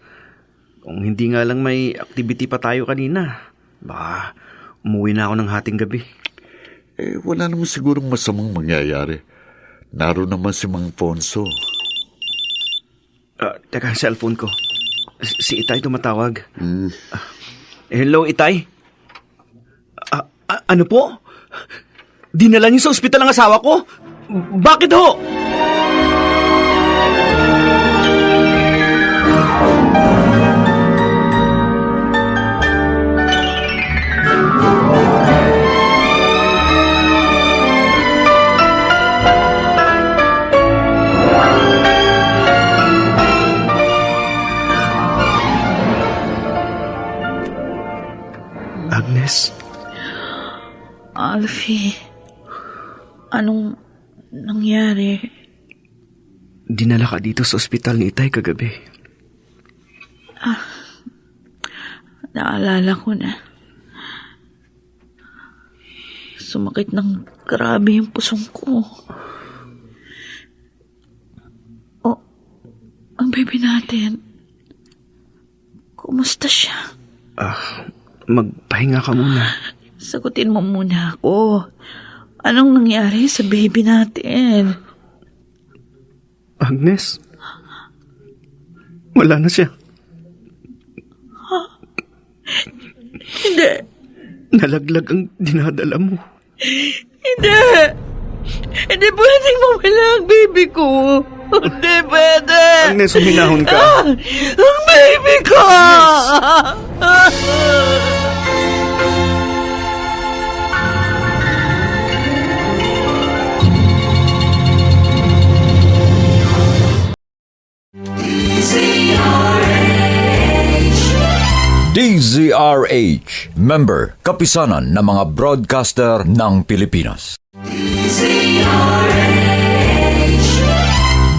Kung hindi nga lang may activity pa tayo kanina, baka umuwi na ako ng hating gabi. Wala naman sigurong masamang mangyayari. Naroon naman si Mang Ponso. Teka, cellphone ko. Si Itay tumatawag. Hello, Itay? Ano po? Dinala niyo sa ospital ang asawa ko? Bakit ho? Agnes, Alfie, anong nangyari? dinala ka dito sa ospital ni Itay kagabi. Naalala ko na. Sumakit ng grabe yung pusong ko. Oh, ang baby natin. Kumusta siya? Magpahinga ka muna. Sagutin mo muna ako. Anong nangyari sa baby natin? Agnes, wala na siya. Hindi. Nalaglag ang dinadala mo. Hindi. Hindi pwedeng mawala ang baby ko. Hindi pwede. Agnes, huminahon ka. Ang baby ko! DZRH, member, kapisanan ng mga broadcaster ng Pilipinas.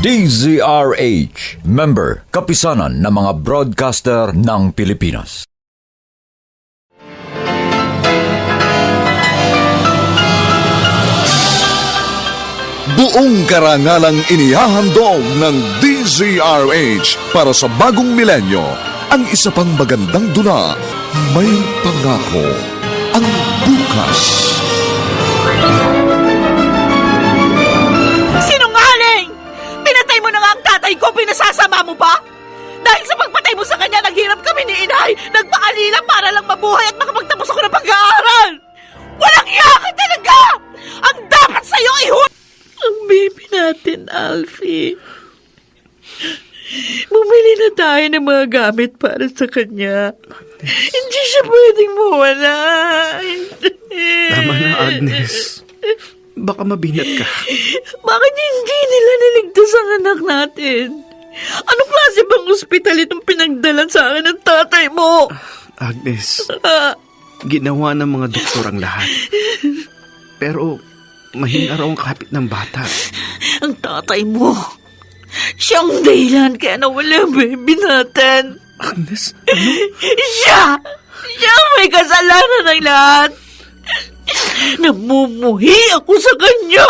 DZRH, member, kapisanan ng mga broadcaster ng Pilipinas. Buong karangalang inihahandog ng DZRH para sa bagong milenyo. Ang isa pang magandang dula, may pangako ang bukas. Sinungaling! Pinatay mo na nga ang tatay ko, pinasasama mo pa? Dahil sa pagpatay mo sa kanya, naghirap kami ni inay. Nagpaalila para lang mabuhay at makapagtapos ako ng pag-aaral. Walang iya ka talaga! Ang dapat sa'yo Ang baby natin, Alfie. Bumili na tayo ng mga gamit para sa kanya. Hindi siya pwedeng mawala. Tama na, Agnes. Baka mabinat ka. Bakit hindi nila niligtas ang anak natin? Anong klase bang ospital itong pinagdalan sa akin ng tatay mo? Agnes, ginawa ng mga doktor ang lahat. Pero mahina raw ang kapit ng bata. Ang tatay mo, siyang dahilan kaya nawala ang baby natin. Agnes, ano? Siya ang may kasalanan ng lahat. Namumuhi ako sa kanya.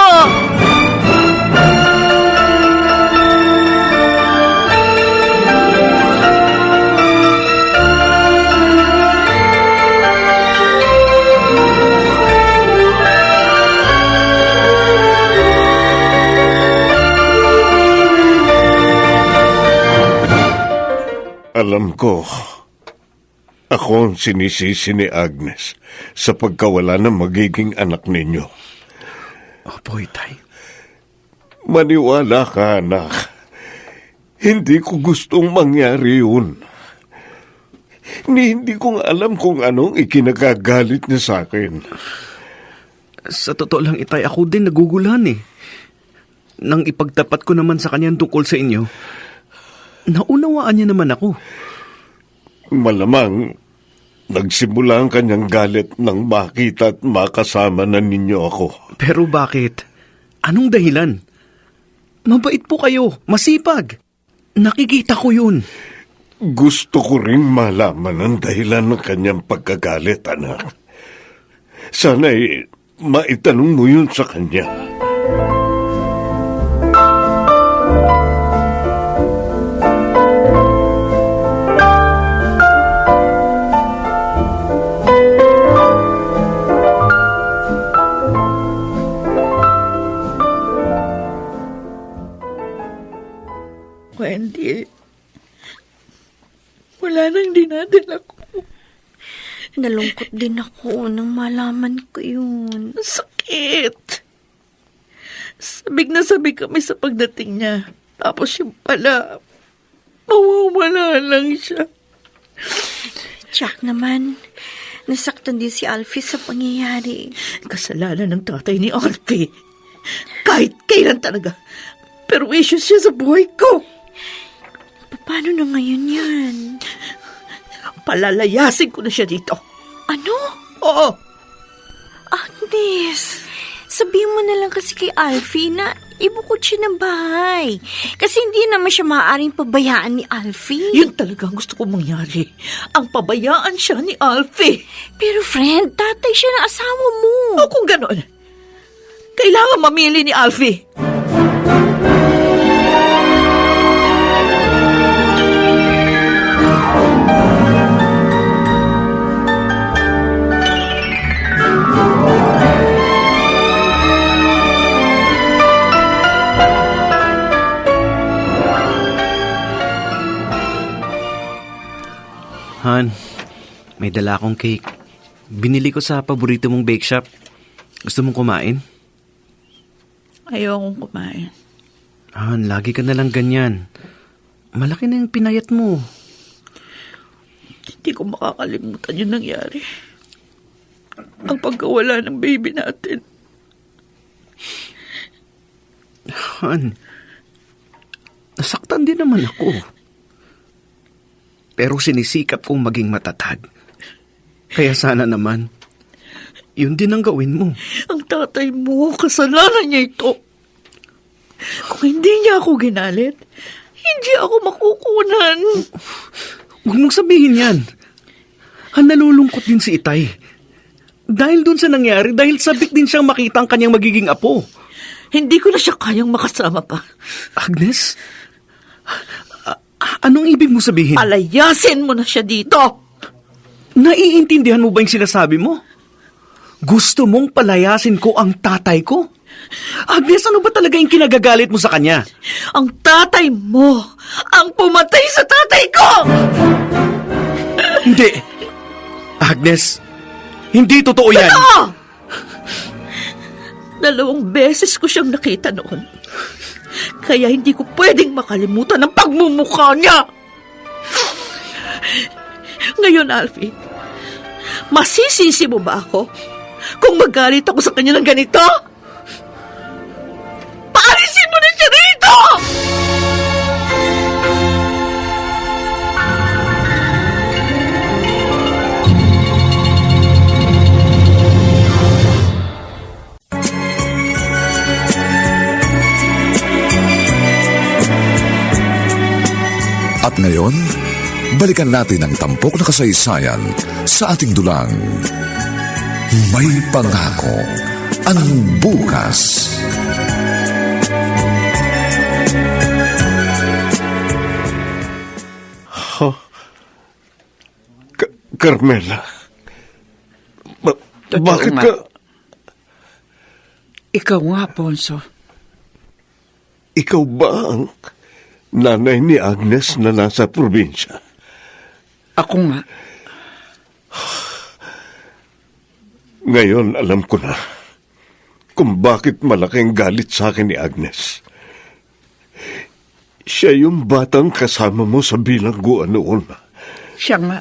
Alam ko, ako ang sinisisi ni Agnes sa pagkawala ng magiging anak ninyo. Opo, Itay. Maniwala ka, anak. Hindi ko gustong mangyari yun. Hindi ko nga alam kung anong ikinagagalit niya sa akin. Sa totoo lang, Itay, ako din nagugulan eh. Nang ipagtapat ko naman sa kanya tungkol sa inyo, naunawaan niya naman ako. Malamang, nagsimula ang kanyang galit nang makita at makasama na ninyo ako. Pero bakit? Anong dahilan? Mabait po kayo, masipag. Nakikita ko yun. Gusto ko ring malaman ang dahilan ng kanyang pagkagalit, anak. Sana'y maitanong mo yun sa kanya. Wendy, wala nang dinadala ko. Nalungkot din ako nang malaman ko yun. Sakit. Sabik na sabik kami sa pagdating niya. Tapos yung pala, mawawala lang siya. Jack naman, nasaktan din si Alfie sa pangyayari. Kasalanan ng tatay ni Alfie. Kahit kailan talaga. Pero issue siya sa buhay ko. Paano na ngayon yan? Palalayasin ko na siya dito. Ano? Oo. Agnes, sabihin mo na lang kasi kay Alfie na ibukod siya ng bahay. Kasi hindi naman siya maaaring pabayaan ni Alfie. Yun talaga ang gusto ko mangyari. Ang pabayaan siya ni Alfie. Pero friend, tatay siya ng asawa mo. O kung gano'n, kailangan mamili ni Alfie. Han, may dala akong cake. Binili ko sa paborito mong bake shop. Gusto mong kumain? Ayokong kumain. Han, lagi ka na lang ganyan. Malaki na yung pinayat mo. Hindi ko makakalimutan yung nangyari. Ang pagkawala ng baby natin. Han, nasaktan din naman ako. Pero sinisikap kong maging matatag. Kaya sana naman, yun din ang gawin mo. Ang tatay mo, kasalanan niya ito. Kung hindi niya ako ginalit, hindi ako makukunan. Huwag mong sabihin yan. Han, nalulungkot din si Itay. Dahil dun sa nangyari, dahil sabik din siyang makita ang kanyang magiging apo. Hindi ko na siya kayang makasama pa. Agnes? Anong ibig mo sabihin? Palayasin mo na siya dito. Naiintindihan mo ba yung sinasabi mo? Gusto mong palayasin ko ang tatay ko? Agnes, ano ba talaga yung kinagagalit mo sa kanya? Ang tatay mo ang pumatay sa tatay ko! Hindi. Agnes, hindi totoo yan. Totoo! 2 beses ko siyang nakita noon. Kaya hindi ko pwedeng makalimutan ang pagmumukha niya. Ngayon, Alfie, masisisi mo ba ako kung magalit ako sa kanya ng ganito? Paalisin mo na siya rito! At ngayon, balikan natin ang tampok na kasaysayan sa ating dulang. May pangako ang bukas. Carmela, bakit nga. ka... Ikaw nga, Ponso. Ikaw ba ang nanay ni Agnes na nasa probinsya? Ako nga. Ngayon alam ko na kung bakit malaking galit sa akin ni Agnes. Siya yung batang kasama mo sa bilangguan noon. Siya nga.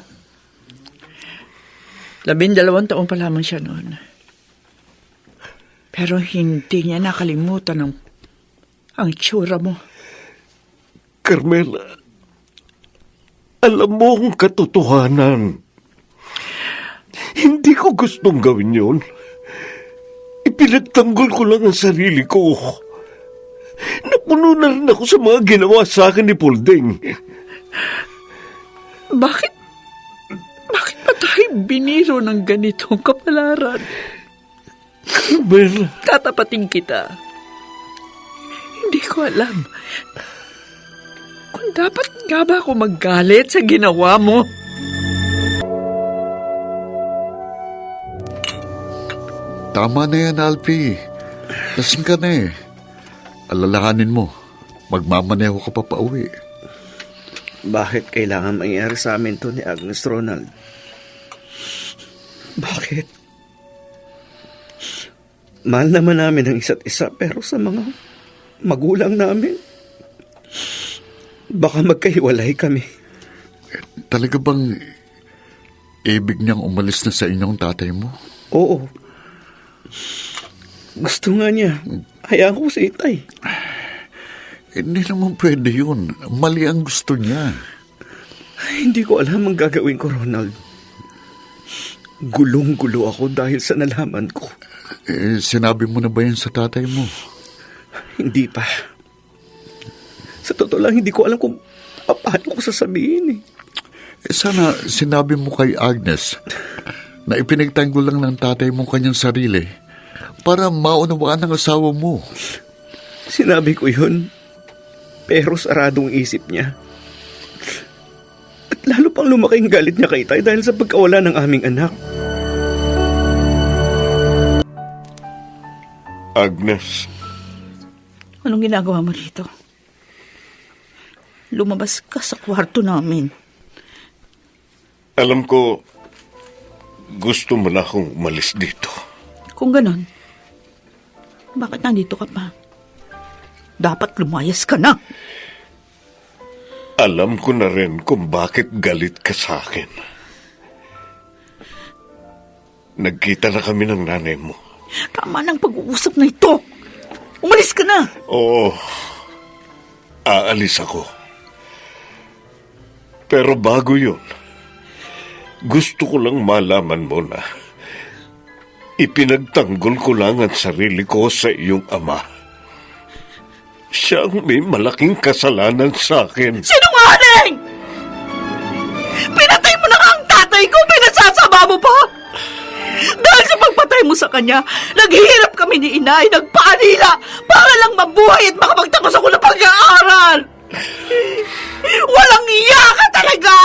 12 taon pa lamang siya noon. Pero hindi niya nakalimutan ang itsura mo. Carmela, alam mo ang katotohanan. Hindi ko gustong gawin yun. Ipinagtanggol ko lang ang sarili ko. Napuno na rin ako sa mga ginawa sa akin ni Polding. Bakit ba tayo biniro ng ganitong kapalaran? Carmela, Tatapatin kita. Hindi ko alam kung dapat nga ba ako magalit sa ginawa mo. Tama na yan, Alfie. Lasing ka na eh. Alalahanin mo. Magmamaneho ka pa pauwi. Bakit kailangan mangyari sa amin to ni Agnes, Ronald? Bakit? Mahal naman namin ang isa't isa, pero sa mga magulang namin, baka magkahiwalay kami. Talaga bang ibig niyang umalis na sa inyong tatay mo? Oo. Gusto nga niya. Hayaan ko si Itay. Hindi naman pwede yun. Mali ang gusto niya. Ay, hindi ko alam ang gagawin ko, Ronald. Gulong-gulo ako dahil sa nalaman ko. Sinabi mo na ba yan sa tatay mo? Hindi pa. Sa totoo lang, hindi ko alam kung paano ko sasabihin eh. Sana sinabi mo kay Agnes na ipinagtanggol lang ng tatay mo kanyang sarili para maunawaan ng asawa mo. Sinabi ko yun, pero saradong isip niya. At lalo pang lumaki ang galit niya kay Tay dahil sa pagkawala ng aming anak. Agnes, Anong ginagawa mo rito? Lumabas ka sa kwarto namin. alam ko gusto mo na akong umalis dito. Kung ganon, bakit nandito ka pa? Dapat lumayas ka na. Alam ko na rin kung bakit galit ka sa akin. Nagkita na kami ng nanay mo. Tama ng pag-uusap na ito. Umalis ka na. Oo, aalis ako. Pero bago yun, gusto ko lang malaman mo na ipinagtanggol ko lang ang sarili ko sa iyong ama. Siya ang may malaking kasalanan sa akin. Sinungaling! Pinatay mo na nga ang tatay ko, pinasasama mo pa! Dahil sa pagpatay mo sa kanya, naghihirap kami ni inay, nagpaalila para lang mabuhay at makapagtapos ako ng pag-aaral! Walang iya ka talaga!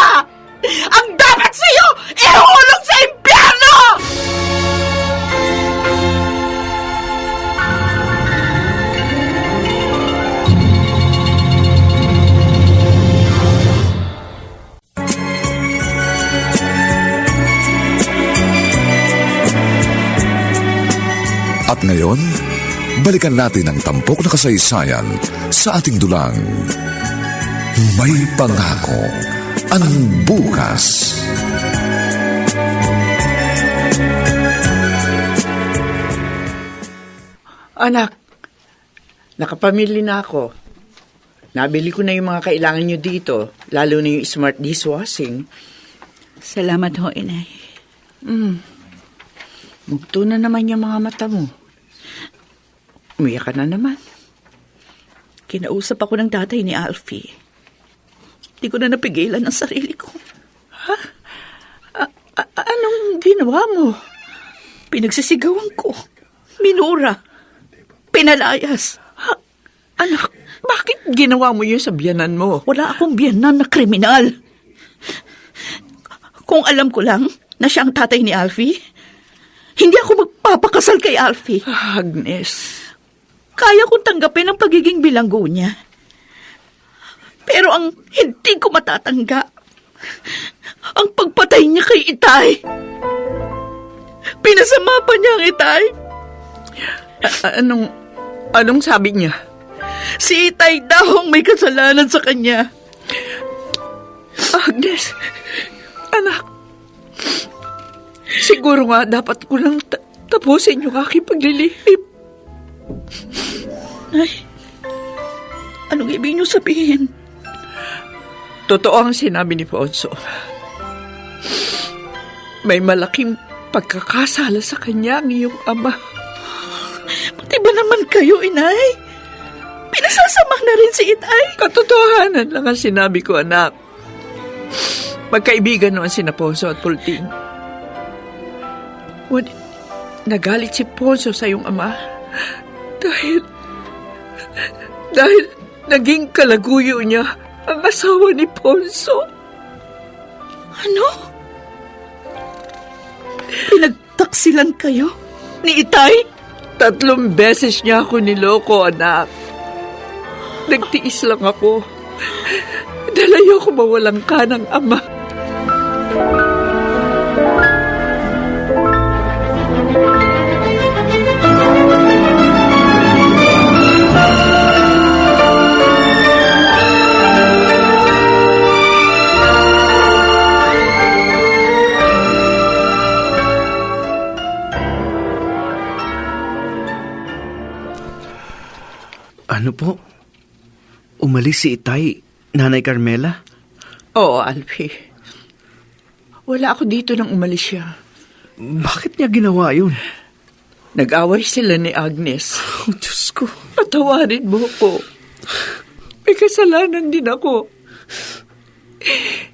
Ang dapat sa'yo, ihulog sa impyerno! At ngayon, balikan natin ang tampok na kasaysayan sa ating dulang. May pangako ang bukas. Anak, nakapamili na ako. Nabili ko na yung mga kailangan nyo dito, lalo na yung smart dishwashing. Salamat ho, inay. Mugto na naman yung mga mata mo. Umiyak ka na naman. Kinausap ako ng tatay ni Alfie. Hindi ko na napigilan ang sarili ko. Anong ginawa mo? Pinagsisigawan ko. Minura. Pinalayas. Anak, bakit ginawa mo yun sa biyanan mo? Wala akong biyanan na kriminal. Kung alam ko lang na siya ang tatay ni Alfie, hindi ako magpapakasal kay Alfie. Agnes. Kaya kong tanggapin ang pagiging bilanggo niya. Pero ang hindi ko matatanggap, ang pagpatay niya kay Itay. Pinasama pa niya ang Itay. Anong sabi niya? Si Itay daw ang may kasalanan sa kanya. Agnes, anak, siguro nga dapat ko lang tapusin yung aking paglilihim. Ay, anong ibig niyo sabihin? Totoo ang sinabi ni Ponso. May malaking pagkakasala sa kanya ang iyong ama. Pati ba naman kayo, inay? Pinasasama na rin si Itay. Katotohanan lang ang sinabi ko, anak. Magkaibigan noon sina Ponso at Pulting. Nagalit si Ponso sa iyong ama dahil naging kalaguyo niya ang asawa ni Ponso. Ano? Pinagtaksilan kayo ni Itay? 3 beses niya ako niloko, anak. Nagtiis lang ako. Dahil ayoko mawalang ka ng ama. Ano po? Umalis si Itay, Nanay Carmela? Oo, Alfie. Wala ako dito nang umalis siya. Bakit niya ginawa yun? Nag-away sila ni Agnes. Oh, Diyos ko. Patawarin mo ko. May kasalanan din ako.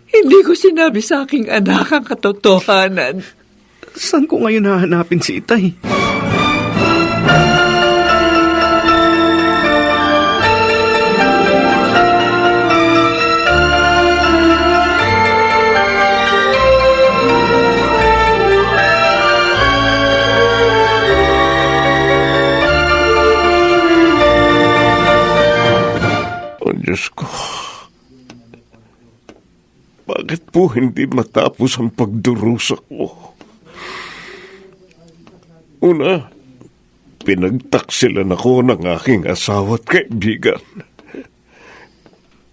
Hindi ko sinabi sa aking anak ang katotohanan. Saan ko ngayon hahanapin si Itay? Oh, Diyos ko. Bakit po hindi matapos ang pagdurusa ko? Una, pinagtaksilan ako ng aking asawa at kaibigan.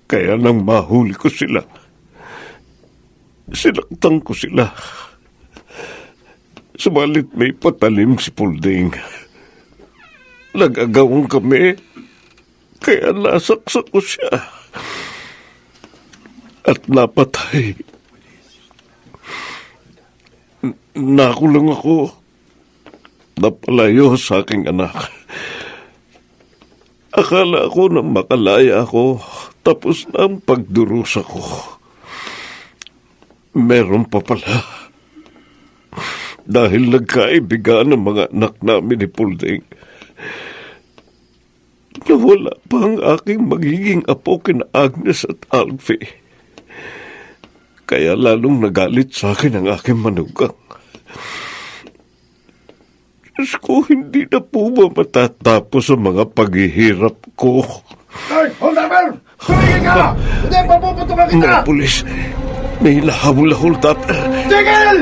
Kaya nang mahuli ko sila, sinaktan ko sila. Subalit may patalim si Pulding. Nag-agawan kami, kaya nasaksak ko siya. At napatay. Nakulong ako. Napalayo sa aking anak. Akala ko na makalaya ako, tapos na ang pagdurusa ko. Meron pa pala. Dahil nagkaibigan ng mga anak namin ni Pulding, nawala pa ang aking magiging apo kina Agnes at Alfie. Kaya lalong nagalit sa akin ang aking manugang. Diyos ko, hindi na po ba matatapos ang mga paghihirap ko? Hey, hold up, man! Tumigil ka! Hindi, papuputukan kita! Mga pulis, may lahabol-hold up. Tigil!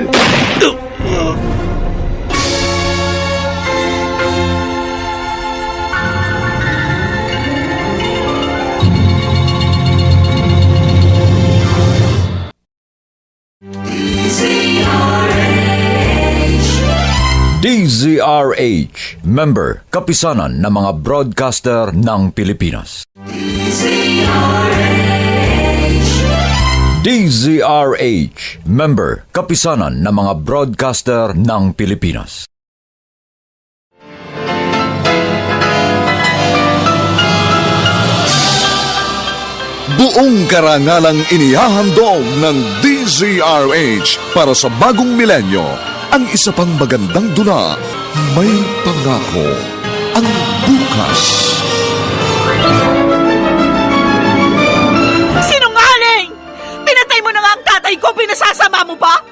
DZRH, member, kapisanan ng mga broadcaster ng Pilipinas. DZRH, member, kapisanan ng mga broadcaster ng Pilipinas. Buong karangalang inihahandog ng DZRH para sa bagong milenyo. Ang isa pang magandang dula, may pangako ang bukas. Sinungaling! Pinatay mo na nga ang tatay ko, pinasasama mo pa?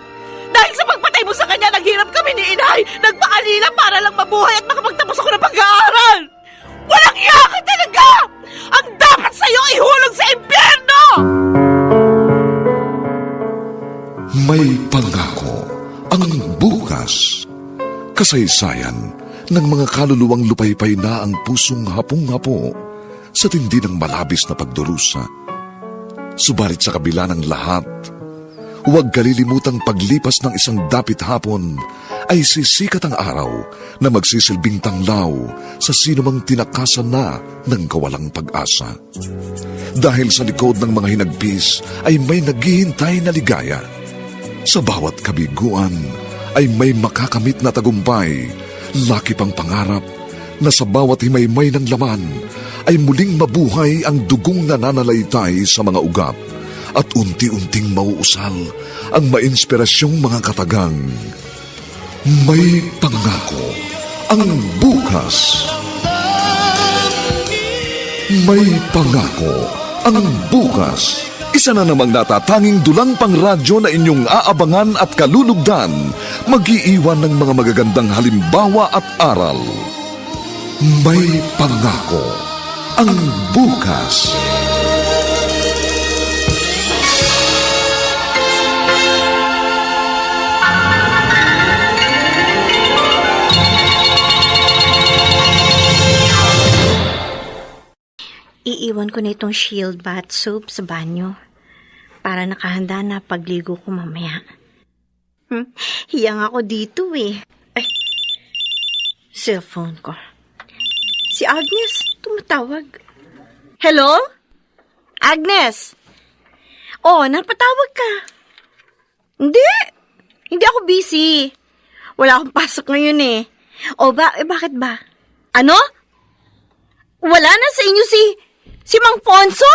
Dahil sa pagpatay mo sa kanya, naghirap kami ni inay, nagpaalila para lang mabuhay at makapagtapos ako ng pag-aaral! Walang iya ka talaga! Ang dapat sa'yo ihulog sa impyerno! May pangako ang bukas. Kasaysayan ng mga kaluluwang lupaypay na ang pusong hapong-hapo sa tindi ng malabis na pagdurusa. Subalit sa kabila ng lahat, huwag kalilimutang paglipas ng isang dapit hapon ay sisikat ang araw na magsisilbing tanglaw sa sinumang tinakasan na ng kawalang pag-asa. Dahil sa likod ng mga hinagpis ay may naghihintay na ligaya. Sa bawat kabiguan ay may makakamit na tagumpay, laki pang pangarap na sa bawat himaymay ng laman ay muling mabuhay ang dugong nananalaytay sa mga ugat at unti-unting mauusal ang mainspirasyong mga katagang. May pangako ang bukas. May pangako ang bukas. Isa na namang natatanging dulang pangradyo na inyong aabangan at kalulugdan, mag-iiwan ng mga magagandang halimbawa at aral. May pangako ang bukas. Iiwan ko na itong shield bath soap sa banyo para nakahanda na pagligo ko mamaya. Hiyang ako dito eh. Ay, cellphone ko. Si Agnes, tumatawag. Hello? Agnes? Oh, napatawag ka. Hindi. Hindi ako busy. Wala akong pasok ngayon eh. O bakit ba? Ano? Wala na sa inyo si Mang Fonso?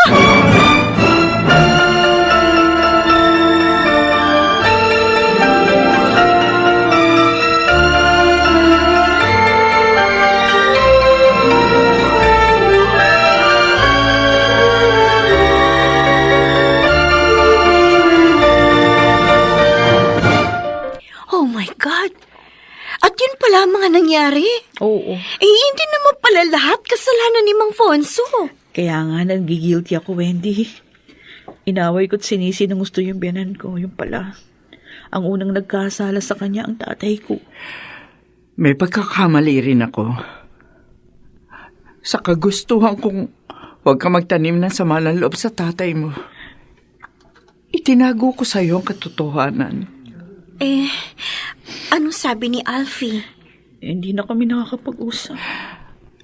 Oh my God! At yun pala ang mga nangyari. Oo. Hindi naman pala lahat kasalanan ni Mang Fonso. Kaya nga nagigilty ako, Wendy. Inaway ko't sinisi ng gusto yung biyanan ko. Yung pala, ang unang nagkasala sa kanya ang tatay ko. May pagkakamali rin ako. Sa kagustuhan kong huwag ka magtanim ng sama ng loob sa tatay mo. Itinago ko sa iyo ang katotohanan. Anong sabi ni Alfie? Hindi na kami nakakapag-usap.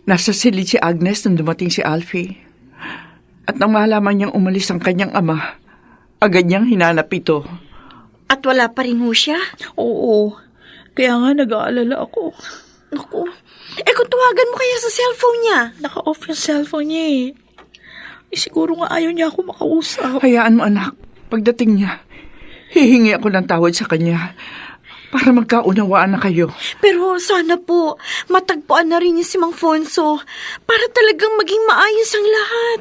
Nasa silid si Agnes nang dumating si Alfie. At nang malaman niyang umalis ang kanyang ama, agad niyang hinanap ito. At wala pa rin ho siya? Oo. Kaya nga nag-aalala ako. Naku, kung tawagan mo kaya sa cellphone niya? Naka-off yung cellphone niya eh. Siguro nga ayaw niya ako makausap. Hayaan mo anak, pagdating niya, hihingi ako ng tawad sa kanya para magkaunawaan na kayo. Pero sana po, matagpuan na rin niya si Mang Fonso para talagang maging maayos ang lahat.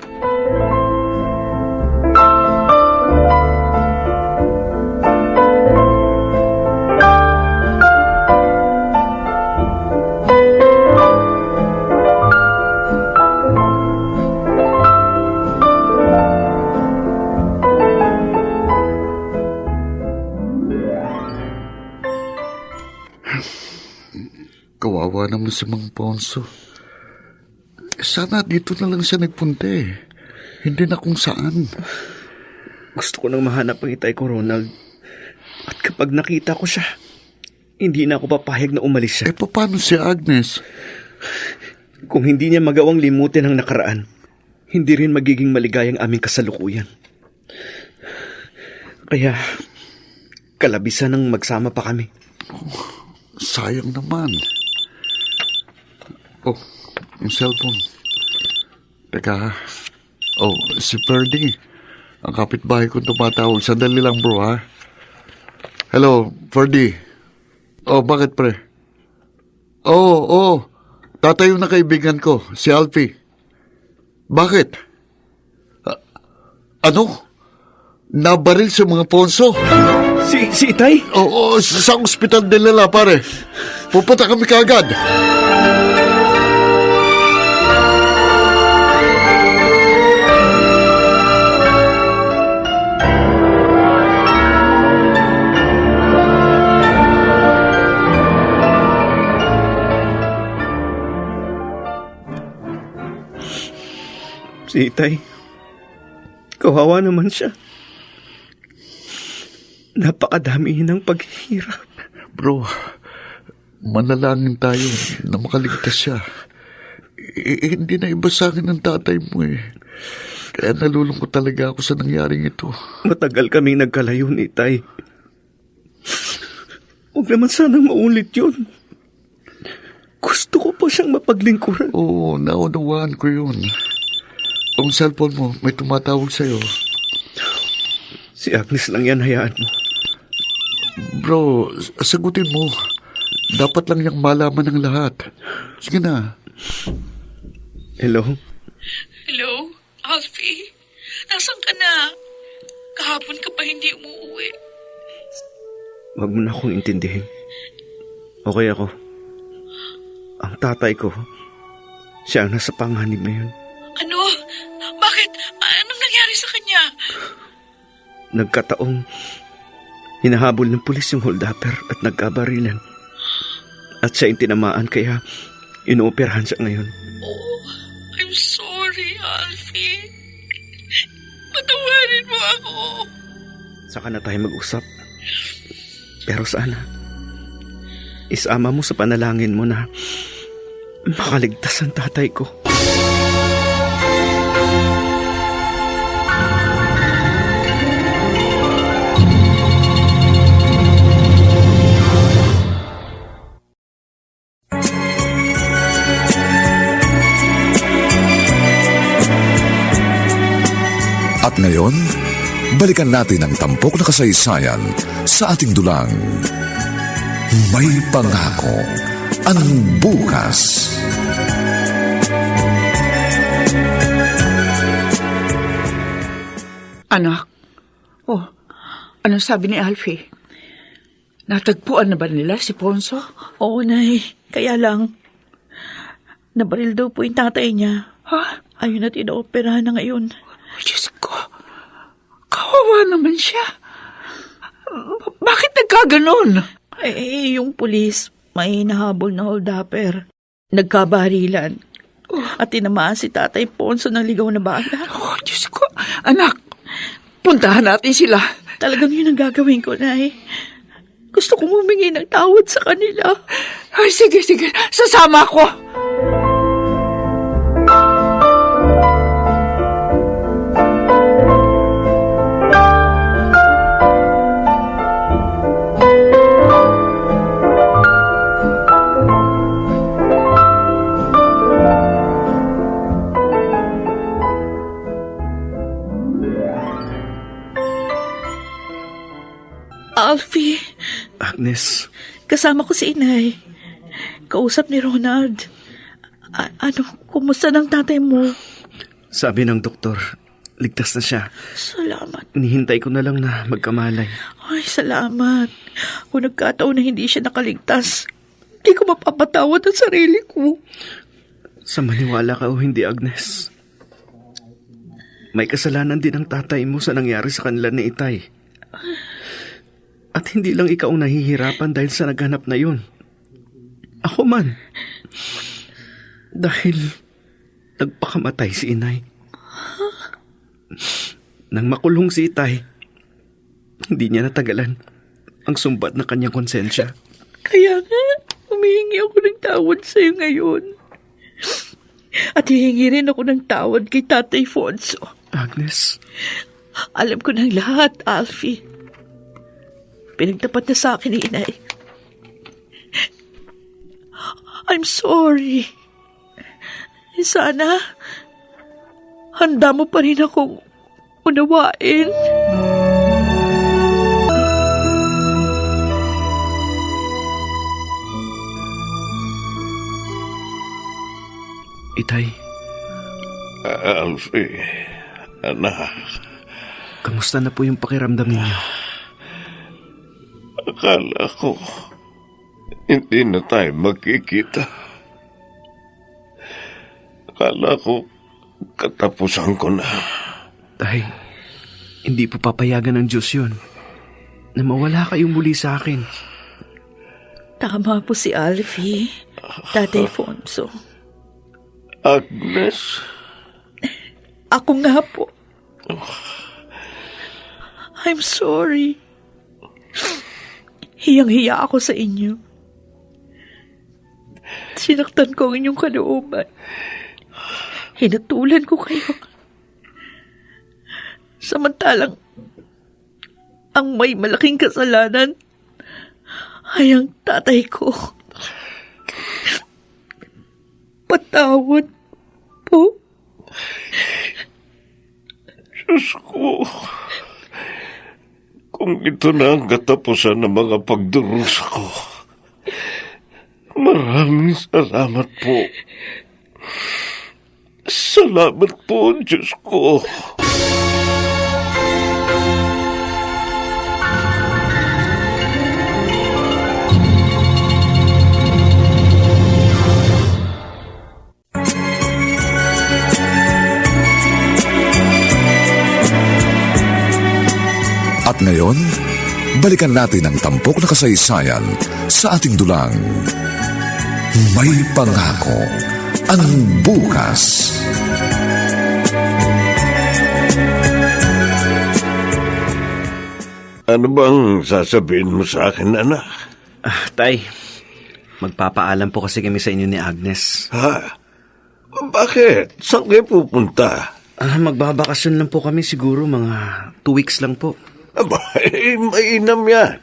Kawawa naman si Mang Fonso. Sana dito na lang siya nagpunta eh. Hindi na kung saan. Gusto ko nang mahanap ang itay ko, Ronald. At kapag nakita ko siya, hindi na ako papayag na umalis siya. Paano si Agnes? Kung hindi niya magawang limutin ang nakaraan, hindi rin magiging maligayang aming kasalukuyan. Kaya, kalabisan ng magsama pa kami. Sayang naman. Oh, yung cellphone. Teka. Oh, si Ferdy. Ang kapitbahay kong tumatawag. Sandali lang, bro, ha? Hello, Ferdy. Oh, bakit, pre? Oh. Tatay yung nakaibigan ko, si Alfie. Bakit? Ano? Nabaril si mga Fonso? Si Itay? Oo, sa ospital nila, pare. Pupunta kami kaagad. Si Itay. Kawawa naman siya. Napakadami ng paghihirap. Bro, manalangin tayo na makaligtas siya. Hindi na iba sa akin ng tatay mo eh. Kaya nalulungkot talaga ako sa nangyaring ito. Matagal kaming nagkalayo ni Itay. Huwag naman sanang maulit yun. Gusto ko pa siyang mapaglingkuran. Oo, naunawaan ko yun. Ang cellphone mo, may tumatawag sa'yo. Si Agnes lang yan, hayaan mo. Bro, sagutin mo. Dapat lang niyang malaman ng lahat. Sige na. Hello? Hello, Alfie? Nasaan ka na? Kahapon ka pa hindi umuwi. Huwag mo na akong intindihin. Okay ako. Ang tatay ko, siya ang nasa panganib ngayon. Ano? Bakit? Anong nangyari sa kanya? Nagkataong hinahabol ng pulis yung holdupper at nagkabarilan. At siya yung tinamaan kaya inooperahan siya ngayon. Oh, I'm sorry, Alfie. Patawarin mo ako. Saka na tayo mag-usap. Pero sana, isama mo sa panalangin mo na makaligtas ang tatay ko. ngayon, balikan natin ang tampok na kasaysayan sa ating dulang. May pangako ang bukas. Anak, ano sabi ni Alfie? Natagpuan na ba nila si Ponso? Oo, Nay. Kaya lang, nabaril daw po yung tatay niya. Ha? Ayun at inooperahan na ngayon. Diyos ko, kawawa naman siya. Bakit nagkaganon? Yung pulis, may nahabol na holdupper. Nagkabarilan. At tinamaan si Tatay Ponso ng ligaw na bala. Oh, Diyos ko. Anak, puntahan natin sila. Talagang yun ang gagawin ko, Nay. Gusto kong humingi ng tawad sa kanila. Ay, sige. Sasama ko. Alfie, Agnes, kasama ko si Inay. Kausap ni Ronald. Kumusta ng tatay mo? sabi ng doktor, ligtas na siya. Salamat. Nihintay ko na lang na magkamalay. Ay, salamat. Kung nagkataon na hindi siya nakaligtas, hindi ko mapapatawad ang sarili ko. Sa maniwala ka o hindi, Agnes, may kasalanan din ang tatay mo sa nangyari sa kanila ni Itay. At hindi lang ikaw ang nahihirapan dahil sa naghanap na yun. Ako man. Dahil nagpakamatay si Inay. Nang makulong si Itay, hindi niya natagalan ang sumbat na kanyang konsensya. Kaya nga, humihingi ako ng tawad sa'yo ngayon. At hihingi rin ako ng tawad kay Tatay Fonso. Agnes, alam ko ng lahat, Alfie. Pinagtapat na sa akin ni Inay. I'm sorry. Sana, handa mo pa rin akong unawain. Itay, Alfie, anak, kamusta na po yung pakiramdam ninyo? akala ko hindi na tayo magkikita. Akala ko katapusan ko na. Tay, hindi po papayagan ng Diyos yun na mawala kayong muli sa akin. Tama po si Alfie, Tatay Fonso. Agnes? Ako nga po. I'm sorry. Hiyang-hiya ako sa inyo. Sinaktan ko ang inyong kalooban. Hinatulan ko kayo. Samantalang, ang may malaking kasalanan ay ang tatay ko. Patawad po. Diyos ko, kung ito na ang katapusan ng mga pagdurusa ko, maraming salamat po. Salamat po, Diyos ko. At ngayon, balikan natin ang tampok na kasaysayan sa ating dulang. May pangako ang bukas. Ano bang sasabihin mo sa akin, anak? Tay, magpapaalam po kasi kami sa inyo ni Agnes. Ha? Bakit? Saan kayo pupunta? Magbabakasyon lang po kami siguro mga 2 weeks lang po. Aba, mainam yan.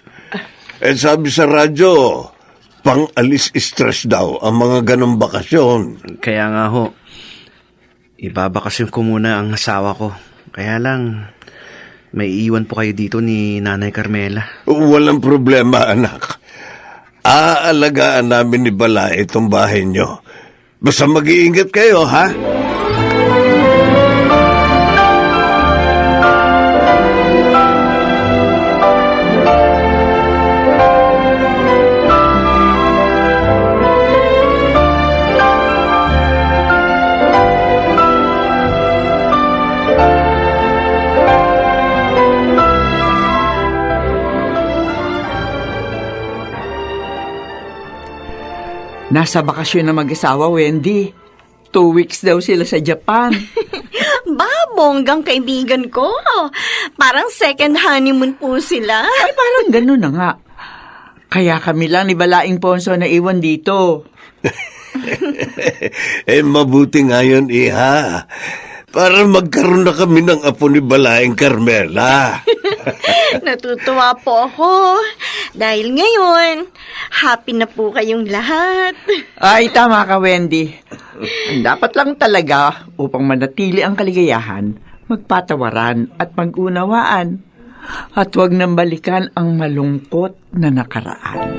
Sabi sa radyo, pang-alis stress daw ang mga ganong bakasyon. Kaya nga ho, ibabakasyon ko muna ang asawa ko Kaya lang, may iwan po kayo dito ni Nanay Carmela. Walang problema, anak. Aalagaan namin ni Bala itong bahay nyo. Basta mag-iingat kayo, ha? Nasa bakasyon na mag-asawa, Wendy. 2 weeks daw sila sa Japan. Bonggang kaibigan ko. Parang second honeymoon po sila. Ay, parang ganun na nga. Kaya kami lang ni Balaing Ponso na iwan dito. Mabuti nga yun, iha. Para magkaroon na kami ng apo ni Balaing Carmela. Natutuwa po ako. Dahil ngayon, happy na po kayong lahat. Ay, tama ka, Wendy. Ang dapat lang talaga upang manatili ang kaligayahan, magpatawaran at mag-unawaan. At huwag nang balikan ang malungkot na nakaraan.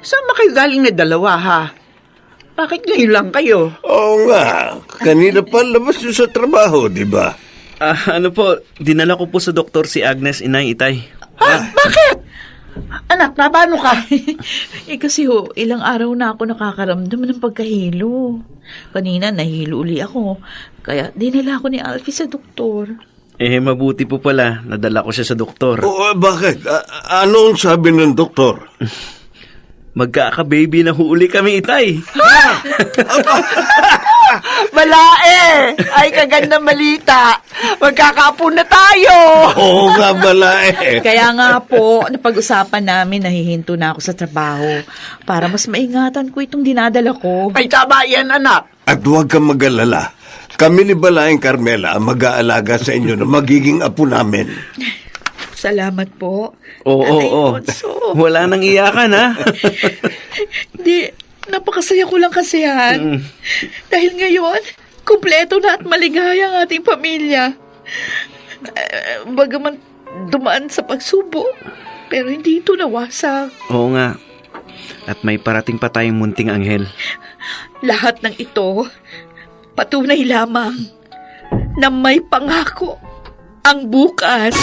Saan ba kayo galing na dalawa, ha? Bakit ngayon lang kayo? Oo nga, kanina pa labas yun sa trabaho, di ba? Ano po, dinala ko po sa doktor si Agnes, Inay, Itay. Ha? Bakit? Anak, paano ka? Kasi ilang araw na ako nakakaramdam ng pagkahilo. Kanina nahilo uli ako. Kaya dinala ako ni Alfie sa doktor. Mabuti po pala, nadala ko siya sa doktor. Bakit? Ano ang sabi ng doktor? Magkaka-baby na huli kami, Itay. Balae! Ay, kagandang balita. Magkakaapo na tayo. Oo nga, Balae. Kaya nga po, napag-usapan namin, nahihinto na ako sa trabaho para mas maingatan ko itong dinadala ko. Ay, tama yan, anak. At huwag kang mag-alala. Kami ni Balaing Carmela ang mag-aalaga sa inyo na magiging apo namin. Salamat po. Oo. Wala nang iyakan, ha? Hindi, napakasaya ko lang kasi yan. Dahil ngayon, kumpleto na at maligaya ang ating pamilya. Bagaman dumaan sa pagsubok, pero hindi ito nawasak. Oo nga. At may parating pa tayong munting anghel. Lahat ng ito, patunay lamang na may pangako ang bukas.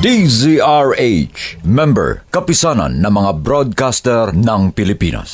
DZRH, member, kapisanan ng mga broadcaster ng Pilipinas.